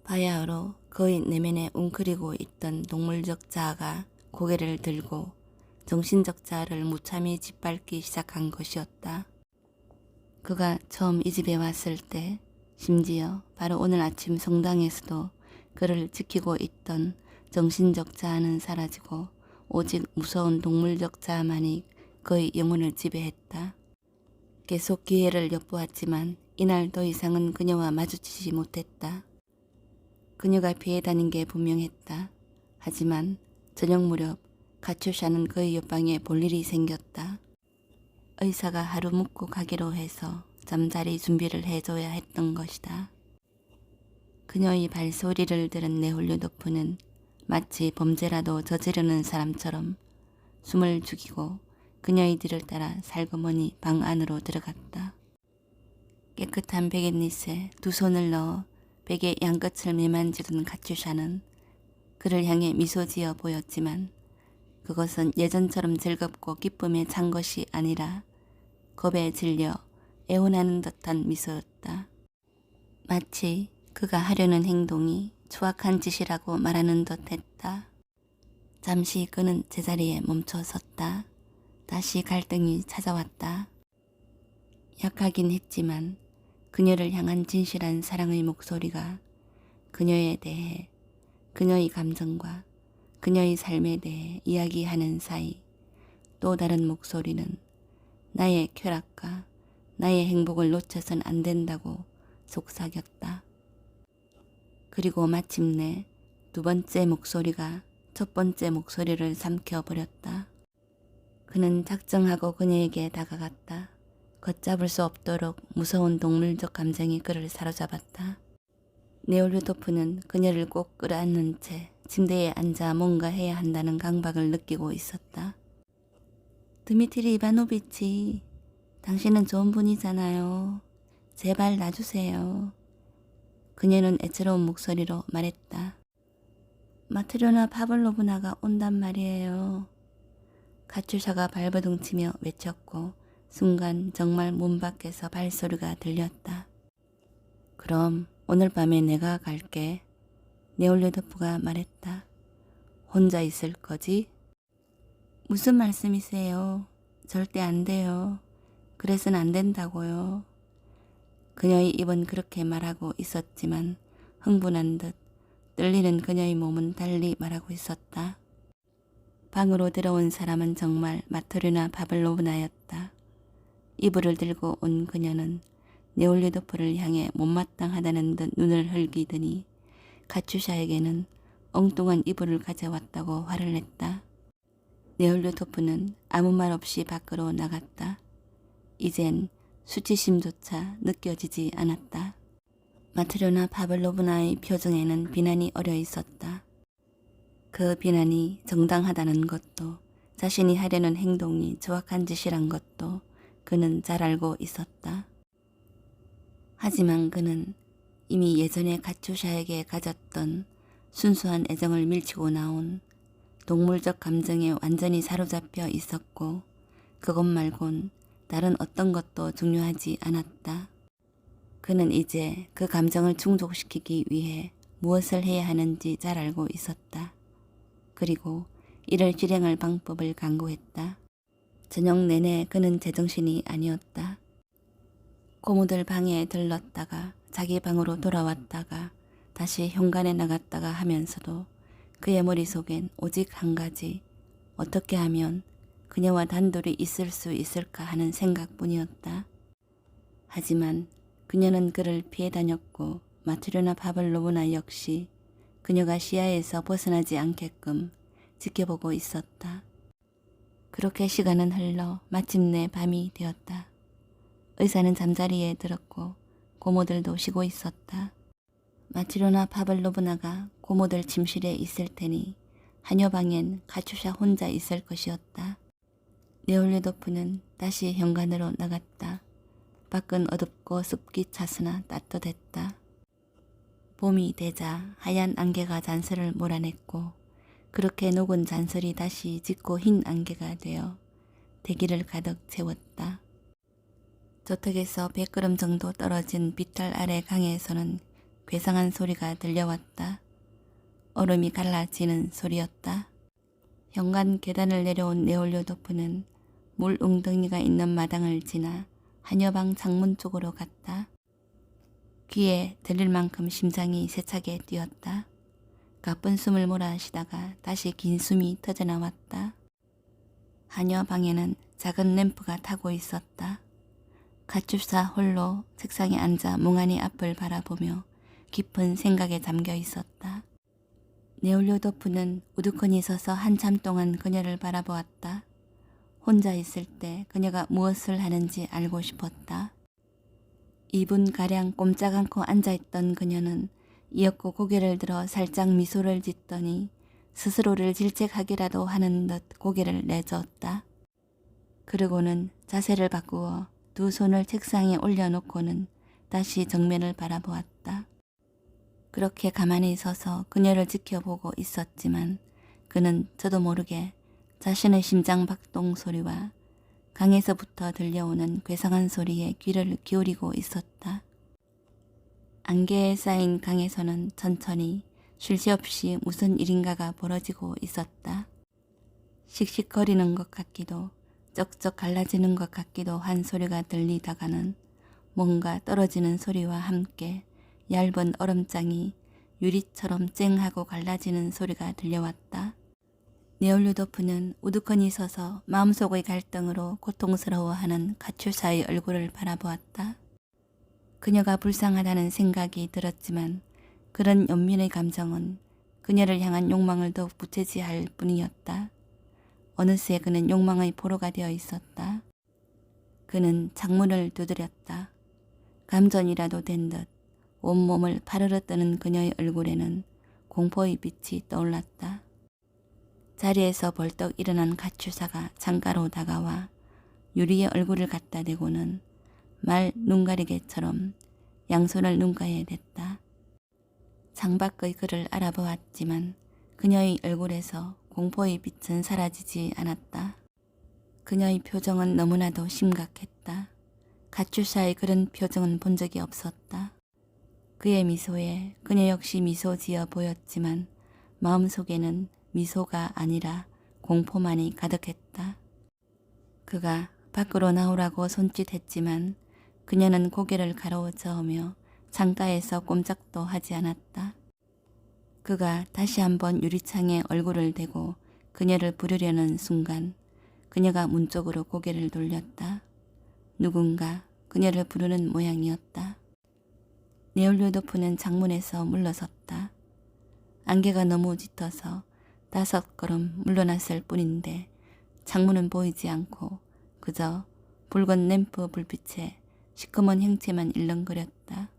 바야흐로 그의 내면에 웅크리고 있던 동물적 자아가 고개를 들고 정신적 자아를 무참히 짓밟기 시작한 것이었다. 그가 처음 이 집에 왔을 때, 심지어 바로 오늘 아침 성당에서도 그를 지키고 있던 정신적 자아는 사라지고 오직 무서운 동물적 자아만이 그의 영혼을 지배했다. 계속 기회를 엿보았지만 이날 더 이상은 그녀와 마주치지 못했다. 그녀가 피해 다닌 게 분명했다. 하지만 저녁 무렵 카츄샤는 그의 옆방에 볼 일이 생겼다. 의사가 하루 묵고 가기로 해서 잠자리 준비를 해줘야 했던 것이다. 그녀의 발소리를 들은 네홀류도프는 마치 범죄라도 저지르는 사람처럼 숨을 죽이고 그녀의 뒤를 따라 살그머니 방 안으로 들어갔다. 깨끗한 베갯닛에 두 손을 넣어 베개 양끝을 매만지던 카츄샤는 그를 향해 미소 지어 보였지만 그것은 예전처럼 즐겁고 기쁨에 찬 것이 아니라 겁에 질려 애원하는 듯한 미소였다. 마치 그가 하려는 행동이 추악한 짓이라고 말하는 듯 했다. 잠시 그는 제자리에 멈춰 섰다. 다시 갈등이 찾아왔다. 약하긴 했지만 그녀를 향한 진실한 사랑의 목소리가 그녀에 대해, 그녀의 감정과 그녀의 삶에 대해 이야기하는 사이 또 다른 목소리는 나의 쾌락과 나의 행복을 놓쳐선 안 된다고 속삭였다. 그리고 마침내 두 번째 목소리가 첫 번째 목소리를 삼켜버렸다. 그는 작정하고 그녀에게 다가갔다. 걷잡을 수 없도록 무서운 동물적 감정이 그를 사로잡았다. 네올류토프는 그녀를 꼭 끌어안는 채 침대에 앉아 뭔가 해야 한다는 강박을 느끼고 있었다. 드미트리 이바노비치, 당신은 좋은 분이잖아요. 제발 놔주세요. 그녀는 애처로운 목소리로 말했다. 마트료나 파블로브나가 온단 말이에요. 카츄샤가 발버둥치며 외쳤고 순간 정말 문 밖에서 발소리가 들렸다. 그럼 오늘 밤에 내가 갈게. 네올류도프가 말했다. 혼자 있을 거지? 무슨 말씀이세요? 절대 안 돼요. 그래서는 안 된다고요. 그녀의 입은 그렇게 말하고 있었지만 흥분한 듯 떨리는 그녀의 몸은 달리 말하고 있었다. 방으로 들어온 사람은 정말 마트류나 파블로브나였다. 이불을 들고 온 그녀는 네올류도프를 향해 못마땅하다는 듯 눈을 흘기더니 카츄샤에게는 엉뚱한 이불을 가져왔다고 화를 냈다. 네올류토프는 아무 말 없이 밖으로 나갔다. 이젠 수치심조차 느껴지지 않았다. 마트료나 파블로브나의 표정에는 비난이 어려 있었다. 그 비난이 정당하다는 것도 자신이 하려는 행동이 정확한 짓이란 것도 그는 잘 알고 있었다. 하지만 그는 이미 예전에 카츄샤에게 가졌던 순수한 애정을 밀치고 나온 동물적 감정에 완전히 사로잡혀 있었고 그것 말곤 다른 어떤 것도 중요하지 않았다. 그는 이제 그 감정을 충족시키기 위해 무엇을 해야 하는지 잘 알고 있었다. 그리고 이를 실행할 방법을 강구했다. 저녁 내내 그는 제정신이 아니었다. 고모들 방에 들렀다가 자기 방으로 돌아왔다가 다시 현관에 나갔다가 하면서도 그의 머릿속엔 오직 한 가지, 어떻게 하면 그녀와 단둘이 있을 수 있을까 하는 생각뿐이었다. 하지만 그녀는 그를 피해 다녔고 마트료나 파블로브나 역시 그녀가 시야에서 벗어나지 않게끔 지켜보고 있었다. 그렇게 시간은 흘러 마침내 밤이 되었다. 의사는 잠자리에 들었고 고모들도 쉬고 있었다. 마트료나 파블로브나가 고모들 침실에 있을 테니 한여방엔 카츄샤 혼자 있을 것이었다. 네올류도프는 다시 현관으로 나갔다. 밖은 어둡고 습기 찼으나 따뜻했다. 봄이 되자 하얀 안개가 잔슬을 몰아냈고 그렇게 녹은 잔슬이 다시 짙고 흰 안개가 되어 대기를 가득 채웠다. 저택에서 100걸음 정도 떨어진 비탈 아래 강에서는 괴상한 소리가 들려왔다. 얼음이 갈라지는 소리였다. 현관 계단을 내려온 네올리오도프는 물 웅덩이가 있는 마당을 지나 한여방 창문 쪽으로 갔다. 귀에 들릴 만큼 심장이 세차게 뛰었다. 가쁜 숨을 몰아쉬다가 다시 긴 숨이 터져나왔다. 한여방에는 작은 램프가 타고 있었다. 가축사 홀로 책상에 앉아 멍하니 앞을 바라보며 깊은 생각에 잠겨 있었다. 네올리오도프는 우두커니 서서 한참 동안 그녀를 바라보았다. 혼자 있을 때 그녀가 무엇을 하는지 알고 싶었다. 2분가량 꼼짝 않고 앉아있던 그녀는 이윽고 고개를 들어 살짝 미소를 짓더니 스스로를 질책하기라도 하는 듯 고개를 내저었다. 그러고는 자세를 바꾸어 두 손을 책상에 올려놓고는 다시 정면을 바라보았다. 그렇게 가만히 서서 그녀를 지켜보고 있었지만 그는 저도 모르게 자신의 심장 박동 소리와 강에서부터 들려오는 괴상한 소리에 귀를 기울이고 있었다. 안개에 쌓인 강에서는 천천히 쉴 새 없이 무슨 일인가가 벌어지고 있었다. 씩씩거리는 것 같기도 쩍쩍 갈라지는 것 같기도 한 소리가 들리다가는 뭔가 떨어지는 소리와 함께 얇은 얼음장이 유리처럼 쨍하고 갈라지는 소리가 들려왔다. 네올리오도프는 우두커니 서서 마음속의 갈등으로 고통스러워하는 카츄사의 얼굴을 바라보았다. 그녀가 불쌍하다는 생각이 들었지만 그런 연민의 감정은 그녀를 향한 욕망을 더욱 부채질할 뿐이었다. 어느새 그는 욕망의 포로가 되어 있었다. 그는 창문을 두드렸다. 감전이라도 된 듯 온몸을 파르르 뜨는 그녀의 얼굴에는 공포의 빛이 떠올랐다. 자리에서 벌떡 일어난 가추사가 창가로 다가와 유리에 얼굴을 갖다 대고는 말 눈가리개처럼 양손을 눈가에 댔다. 창밖의 그를 알아보았지만 그녀의 얼굴에서 공포의 빛은 사라지지 않았다. 그녀의 표정은 너무나도 심각했다. 가추사의 그런 표정은 본 적이 없었다. 그의 미소에 그녀 역시 미소 지어 보였지만 마음속에는 미소가 아니라 공포만이 가득했다. 그가 밖으로 나오라고 손짓했지만 그녀는 고개를 가로저으며 창가에서 꼼짝도 하지 않았다. 그가 다시 한번 유리창에 얼굴을 대고 그녀를 부르려는 순간 그녀가 문 쪽으로 고개를 돌렸다. 누군가 그녀를 부르는 모양이었다. 네올리오도프는 창문에서 물러섰다. 안개가 너무 짙어서 5걸음 물러났을 뿐인데 창문은 보이지 않고 그저 붉은 램프 불빛에 시커먼 형체만 일렁거렸다.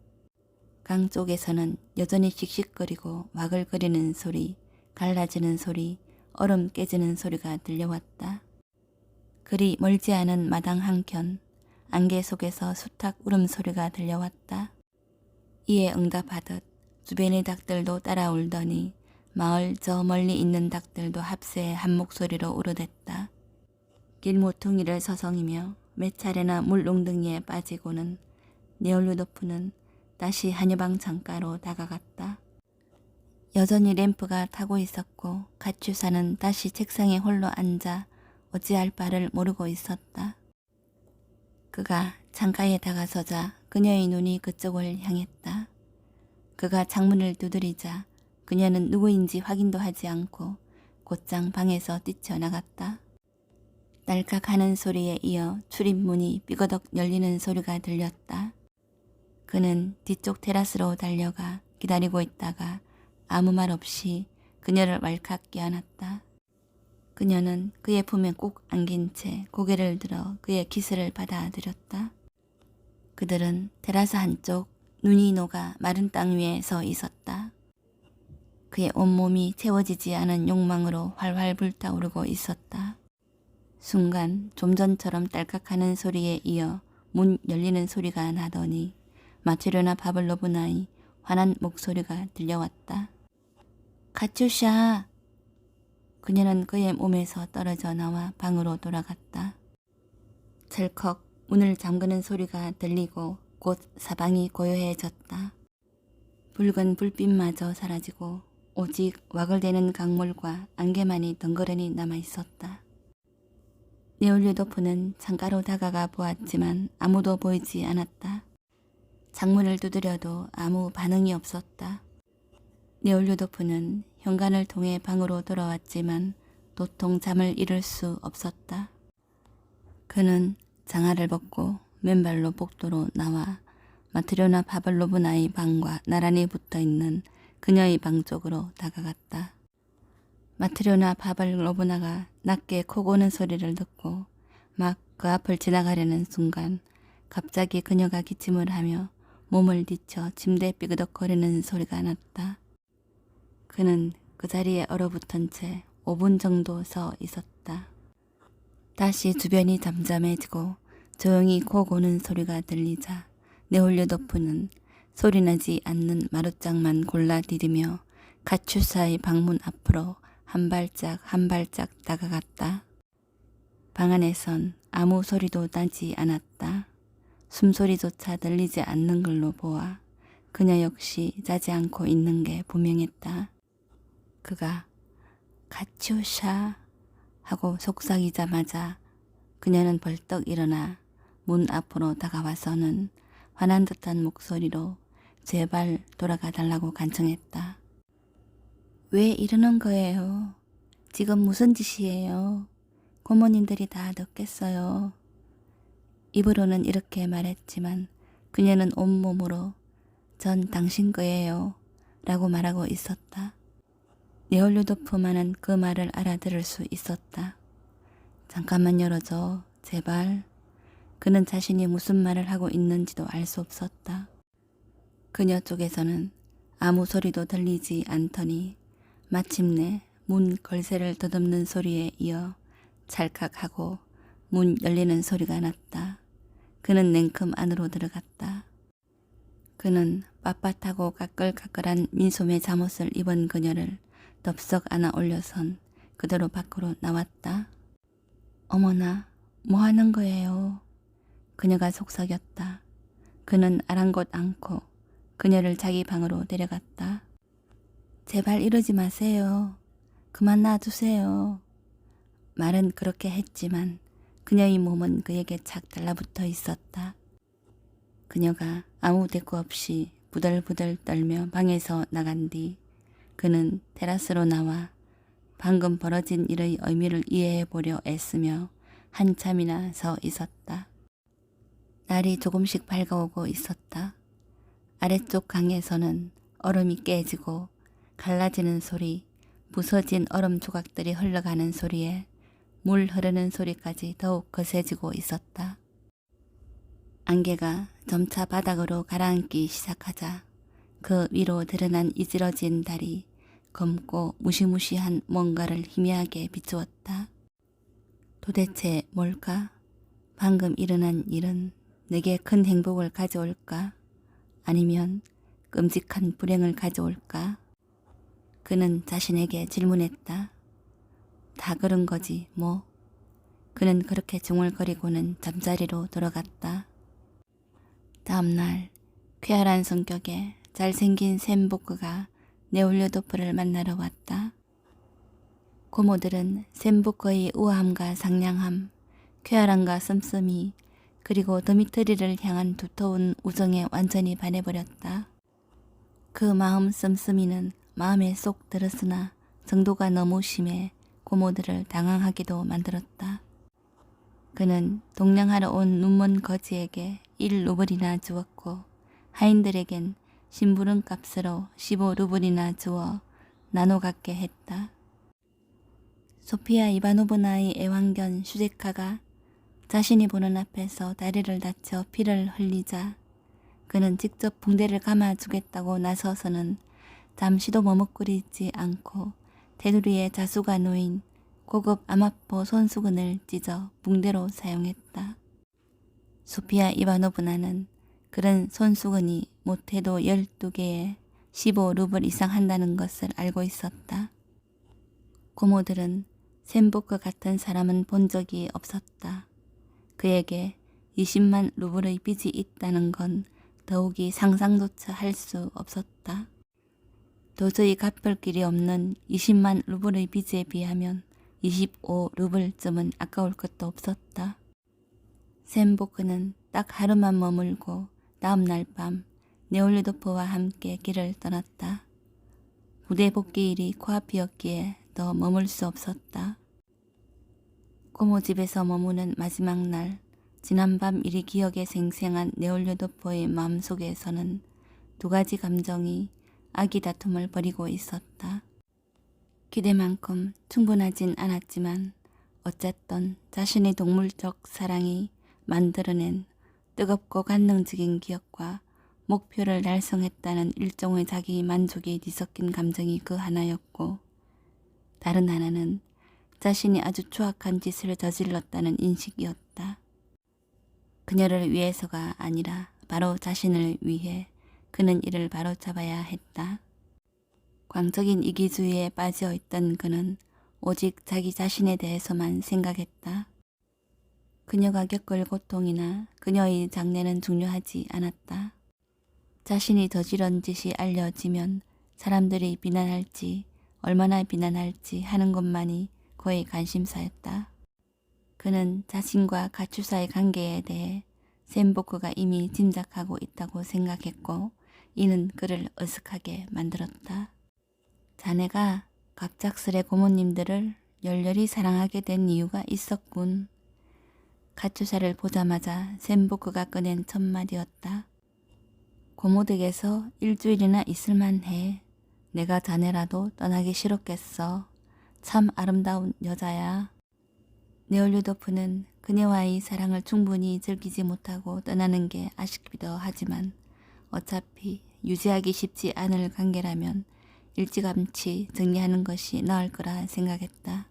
강 쪽에서는 여전히 씩씩거리고 와글거리는 소리, 갈라지는 소리, 얼음 깨지는 소리가 들려왔다. 그리 멀지 않은 마당 한켠 안개 속에서 수탉 울음소리가 들려왔다. 이에 응답하듯 주변의 닭들도 따라 울더니 마을 저 멀리 있는 닭들도 합세해 한 목소리로 울어댔다. 길모퉁이를 서성이며 몇 차례나 물웅덩이에 빠지고는 네올리오도프는 다시 한여방 창가로 다가갔다. 여전히 램프가 타고 있었고 가추사는 다시 책상에 홀로 앉아 어찌할 바를 모르고 있었다. 그가 창가에 다가서자 그녀의 눈이 그쪽을 향했다. 그가 창문을 두드리자 그녀는 누구인지 확인도 하지 않고 곧장 방에서 뛰쳐나갔다. 딸깍하는 소리에 이어 출입문이 삐거덕 열리는 소리가 들렸다. 그는 뒤쪽 테라스로 달려가 기다리고 있다가 아무 말 없이 그녀를 왈칵 껴안았다. 그녀는 그의 품에 꼭 안긴 채 고개를 들어 그의 키스를 받아들였다. 그들은 테라스 한쪽 눈이 녹아 마른 땅 위에 서 있었다. 그의 온몸이 채워지지 않은 욕망으로 활활 불타오르고 있었다. 순간 좀 전처럼 딸깍하는 소리에 이어 문 열리는 소리가 나더니 마트료나 파블로브나의 화난 목소리가 들려왔다. 카츄샤! 그녀는 그의 몸에서 떨어져 나와 방으로 돌아갔다. 철컥 문을 잠그는 소리가 들리고 곧 사방이 고요해졌다. 붉은 불빛마저 사라지고 오직 와글대는 강물과 안개만이 덩그러니 남아있었다. 네올류도프는 창가로 다가가 보았지만 아무도 보이지 않았다. 창문을 두드려도 아무 반응이 없었다. 네올류도프는 현관을 통해 방으로 돌아왔지만 도통 잠을 이룰 수 없었다. 그는 장화를 벗고 맨발로 복도로 나와 마트료나 파블로브나의 방과 나란히 붙어있는 그녀의 방 쪽으로 다가갔다. 마트료나 파블로브나가 낮게 코 고는 소리를 듣고 막 그 앞을 지나가려는 순간 갑자기 그녀가 기침을 하며 몸을 뒤쳐 침대에 삐그덕거리는 소리가 났다. 그는 그 자리에 얼어붙은 채 5분 정도 서 있었다. 다시 주변이 잠잠해지고 조용히 코 고는 소리가 들리자 네올류도프는 소리나지 않는 마룻장만 골라 디디며 카츄사의 방문 앞으로 한 발짝 한 발짝 다가갔다. 방 안에선 아무 소리도 나지 않았다. 숨소리조차 들리지 않는 걸로 보아 그녀 역시 자지 않고 있는 게 분명했다. 그가 카츄샤 하고 속삭이자마자 그녀는 벌떡 일어나 문 앞으로 다가와서는 화난 듯한 목소리로 제발 돌아가 달라고 간청했다. 왜 이러는 거예요? 지금 무슨 짓이에요? 고모님들이 다 듣겠어요. 입으로는 이렇게 말했지만 그녀는 온몸으로 전 당신 거예요 라고 말하고 있었다. 네올류도프만은 그 말을 알아들을 수 있었다. 잠깐만 열어줘, 제발. 그는 자신이 무슨 말을 하고 있는지도 알 수 없었다. 그녀 쪽에서는 아무 소리도 들리지 않더니 마침내 문 걸쇠를 더듬는 소리에 이어 찰칵하고 문 열리는 소리가 났다. 그는 냉큼 안으로 들어갔다. 그는 빳빳하고 까끌까끌한 민소매 잠옷을 입은 그녀를 덥석 안아 올려선 그대로 밖으로 나왔다. 어머나, 뭐 하는 거예요? 그녀가 속삭였다. 그는 아랑곳 않고 그녀를 자기 방으로 데려갔다. 제발 이러지 마세요. 그만 놔두세요. 말은 그렇게 했지만 그녀의 몸은 그에게 착 달라붙어 있었다. 그녀가 아무 대꾸 없이 부들부들 떨며 방에서 나간 뒤 그는 테라스로 나와 방금 벌어진 일의 의미를 이해해 보려 애쓰며 한참이나 서 있었다. 날이 조금씩 밝아오고 있었다. 아래쪽 강에서는 얼음이 깨지고 갈라지는 소리, 부서진 얼음 조각들이 흘러가는 소리에 물 흐르는 소리까지 더욱 거세지고 있었다. 안개가 점차 바닥으로 가라앉기 시작하자 그 위로 드러난 이지러진 달이 검고 무시무시한 뭔가를 희미하게 비추었다. 도대체 뭘까? 방금 일어난 일은 내게 큰 행복을 가져올까? 아니면 끔찍한 불행을 가져올까? 그는 자신에게 질문했다. 다 그런 거지 뭐. 그는 그렇게 중얼거리고는 잠자리로 돌아갔다. 다음날 쾌활한 성격의 잘생긴 샘부크가 네올류도프를 만나러 왔다. 고모들은 샘부크의 우아함과 상냥함, 쾌활함과 씀씀이 그리고 드미트리를 향한 두터운 우정에 완전히 반해버렸다. 그 마음 씀씀이는 마음에 쏙 들었으나 정도가 너무 심해 고모들을 당황하기도 만들었다. 그는 동냥하러 온 눈먼 거지에게 1루블이나 주었고 하인들에겐 심부름 값으로 15루블이나 주어 나눠 갖게 했다. 소피아 이바노브나의 애완견 슈제카가 자신이 보는 앞에서 다리를 다쳐 피를 흘리자 그는 직접 붕대를 감아주겠다고 나서서는 잠시도 머뭇거리지 않고 테두리에 자수가 놓인 고급 아마포 손수건을 찢어 붕대로 사용했다. 소피아 이바노브나는 그런 손수건이 못해도 12개에 15루블 이상 한다는 것을 알고 있었다. 고모들은 셈보크 같은 사람은 본 적이 없었다. 그에게 20만 루블의 빚이 있다는 건 더욱이 상상조차 할 수 없었다. 도저히 갚을 길이 없는 20만 루블의 빚에 비하면 25루블쯤은 아까울 것도 없었다. 셈보크는 딱 하루만 머물고 다음 날 밤 네올리도프와 함께 길을 떠났다. 부대 복귀일이 코앞이었기에 더 머물 수 없었다. 고모 집에서 머무는 마지막 날, 지난밤 일이 기억에 생생한 네올리도프의 마음속에서는 두 가지 감정이 아기 다툼을 벌이고 있었다. 기대만큼 충분하진 않았지만 어쨌든 자신의 동물적 사랑이 만들어낸 뜨겁고 관능적인 기억과 목표를 달성했다는 일종의 자기 만족이 뒤섞인 감정이 그 하나였고, 다른 하나는 자신이 아주 추악한 짓을 저질렀다는 인식이었다. 그녀를 위해서가 아니라 바로 자신을 위해 그는 이를 바로잡아야 했다. 광적인 이기주의에 빠져 있던 그는 오직 자기 자신에 대해서만 생각했다. 그녀가 겪을 고통이나 그녀의 장래는 중요하지 않았다. 자신이 저지른 짓이 알려지면 사람들이 비난할지 얼마나 비난할지 하는 것만이 그의 관심사였다. 그는 자신과 가추사의 관계에 대해 셈보크가 이미 짐작하고 있다고 생각했고 이는 그를 어색하게 만들었다. 자네가 갑작스레 고모님들을 열렬히 사랑하게 된 이유가 있었군. 가추사를 보자마자 셈보크가 꺼낸 첫 마디였다. 고모 댁에서 일주일이나 있을만 해. 내가 자네라도 떠나기 싫었겠어. 참 아름다운 여자야. 네올리도프는 그녀와의 사랑을 충분히 즐기지 못하고 떠나는 게 아쉽기도 하지만 어차피 유지하기 쉽지 않을 관계라면 일찌감치 정리하는 것이 나을 거라 생각했다.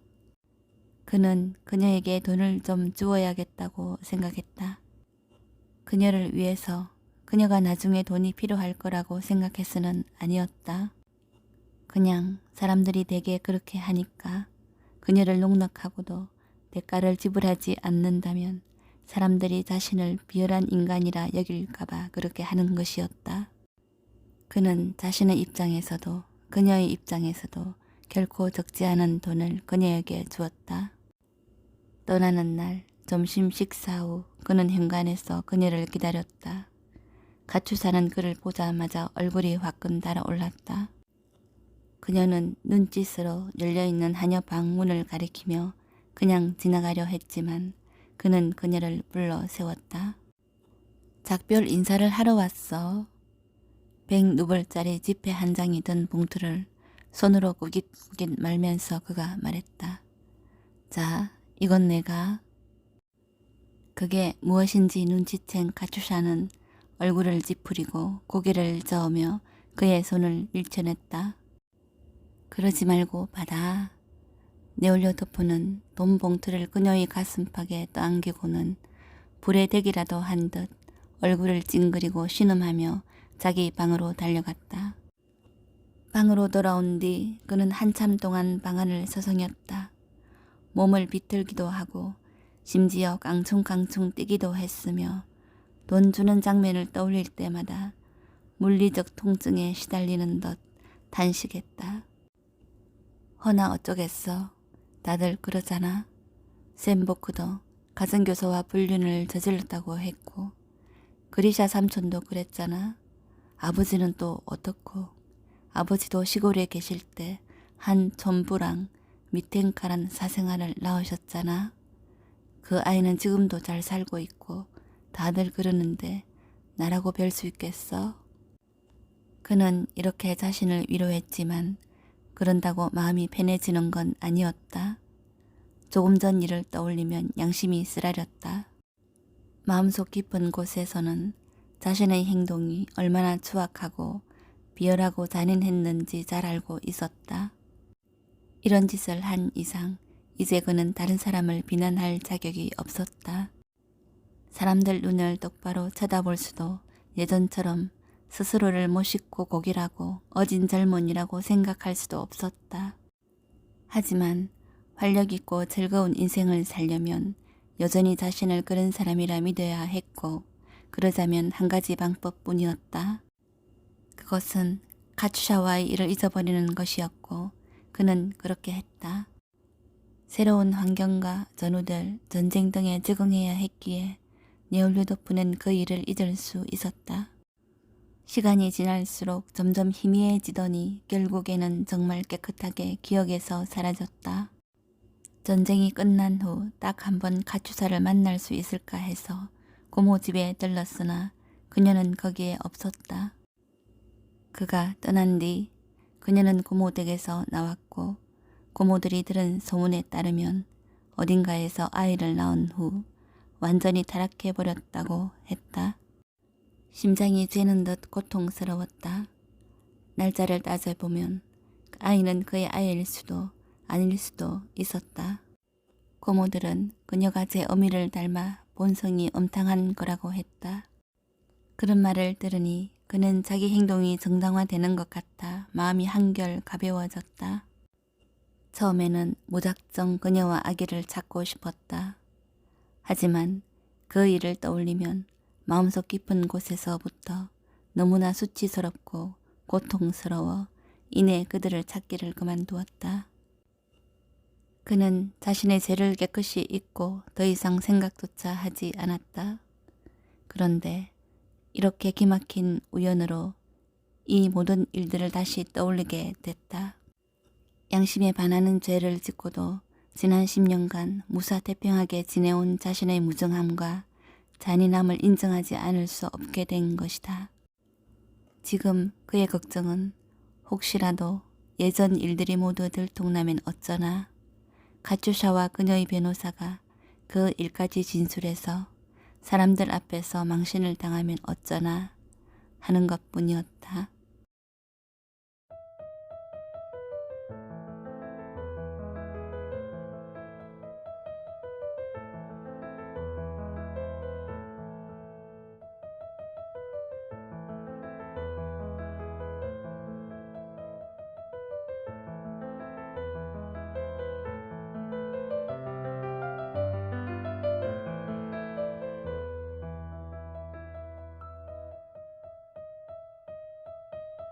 그는 그녀에게 돈을 좀 주어야겠다고 생각했다. 그녀를 위해서 그녀가 나중에 돈이 필요할 거라고 생각해서는 아니었다. 그냥 사람들이 대개 그렇게 하니까 그녀를 농락하고도 대가를 지불하지 않는다면 사람들이 자신을 비열한 인간이라 여길까봐 그렇게 하는 것이었다. 그는 자신의 입장에서도 그녀의 입장에서도 결코 적지 않은 돈을 그녀에게 주었다. 떠나는 날 점심 식사 후 그는 현관에서 그녀를 기다렸다. 가추사는 그를 보자마자 얼굴이 화끈 달아올랐다. 그녀는 눈짓으로 열려있는 하녀 방문을 가리키며 그냥 지나가려 했지만 그는 그녀를 불러 세웠다. 작별 인사를 하러 왔어. 100루블짜리 지폐 한 장이 든 봉투를 손으로 꾸깃꾸깃 말면서 그가 말했다. 자, 이건 내가. 그게 무엇인지 눈치챈 가추샤는 얼굴을 찌푸리고 고개를 저으며 그의 손을 밀쳐냈다. 그러지 말고 받아. 네올리도프는 돈 봉투를 그녀의 가슴팍에 떠안기고는 불의 댁이라도 한 듯 얼굴을 찡그리고 신음하며 자기 방으로 달려갔다. 방으로 돌아온 뒤 그는 한참 동안 방 안을 서성였다. 몸을 비틀기도 하고 심지어 깡충깡충 뛰기도 했으며 돈 주는 장면을 떠올릴 때마다 물리적 통증에 시달리는 듯 탄식했다. 허나 어쩌겠어. 다들 그러잖아. 셈보크도 가정교사와 불륜을 저질렀다고 했고 그리샤 삼촌도 그랬잖아. 아버지는 또 어떻고. 아버지도 시골에 계실 때 한 촌부랑 미텐카란 사생아를 낳으셨잖아. 그 아이는 지금도 잘 살고 있고 다들 그러는데 나라고 별 수 있겠어? 그는 이렇게 자신을 위로했지만 그런다고 마음이 편해지는 건 아니었다. 조금 전 일을 떠올리면 양심이 쓰라렸다. 마음속 깊은 곳에서는 자신의 행동이 얼마나 추악하고 비열하고 잔인했는지 잘 알고 있었다. 이런 짓을 한 이상 이제 그는 다른 사람을 비난할 자격이 없었다. 사람들 눈을 똑바로 쳐다볼 수도 예전처럼 스스로를 멋있고 고귀라고 어진 젊은이라고 생각할 수도 없었다. 하지만 활력 있고 즐거운 인생을 살려면 여전히 자신을 그런 사람이라 믿어야 했고 그러자면 한 가지 방법뿐이었다. 그것은 카츄샤와의 일을 잊어버리는 것이었고 그는 그렇게 했다. 새로운 환경과 전우들, 전쟁 등에 적응해야 했기에 네올류도프는 그 일을 잊을 수 있었다. 시간이 지날수록 점점 희미해지더니 결국에는 정말 깨끗하게 기억에서 사라졌다. 전쟁이 끝난 후 딱 한 번 카츄사를 만날 수 있을까 해서 고모 집에 들렀으나 그녀는 거기에 없었다. 그가 떠난 뒤 그녀는 고모 댁에서 나왔고 고모들이 들은 소문에 따르면 어딘가에서 아이를 낳은 후 완전히 타락해버렸다고 했다. 심장이 죄는 듯 고통스러웠다. 날짜를 따져보면 그 아이는 그의 아이일 수도 아닐 수도 있었다. 고모들은 그녀가 제 어미를 닮아 본성이 음탕한 거라고 했다. 그런 말을 들으니 그는 자기 행동이 정당화되는 것 같아 마음이 한결 가벼워졌다. 처음에는 무작정 그녀와 아기를 찾고 싶었다. 하지만 그 일을 떠올리면 마음속 깊은 곳에서부터 너무나 수치스럽고 고통스러워 이내 그들을 찾기를 그만두었다. 그는 자신의 죄를 깨끗이 잊고 더 이상 생각조차 하지 않았다. 그런데 이렇게 기막힌 우연으로 이 모든 일들을 다시 떠올리게 됐다. 양심에 반하는 죄를 짓고도 지난 10년간 무사태평하게 지내온 자신의 무정함과 잔인함을 인정하지 않을 수 없게 된 것이다. 지금 그의 걱정은 혹시라도 예전 일들이 모두 들통나면 어쩌나, 카츄샤와 그녀의 변호사가 그 일까지 진술해서 사람들 앞에서 망신을 당하면 어쩌나 하는 것뿐이었다.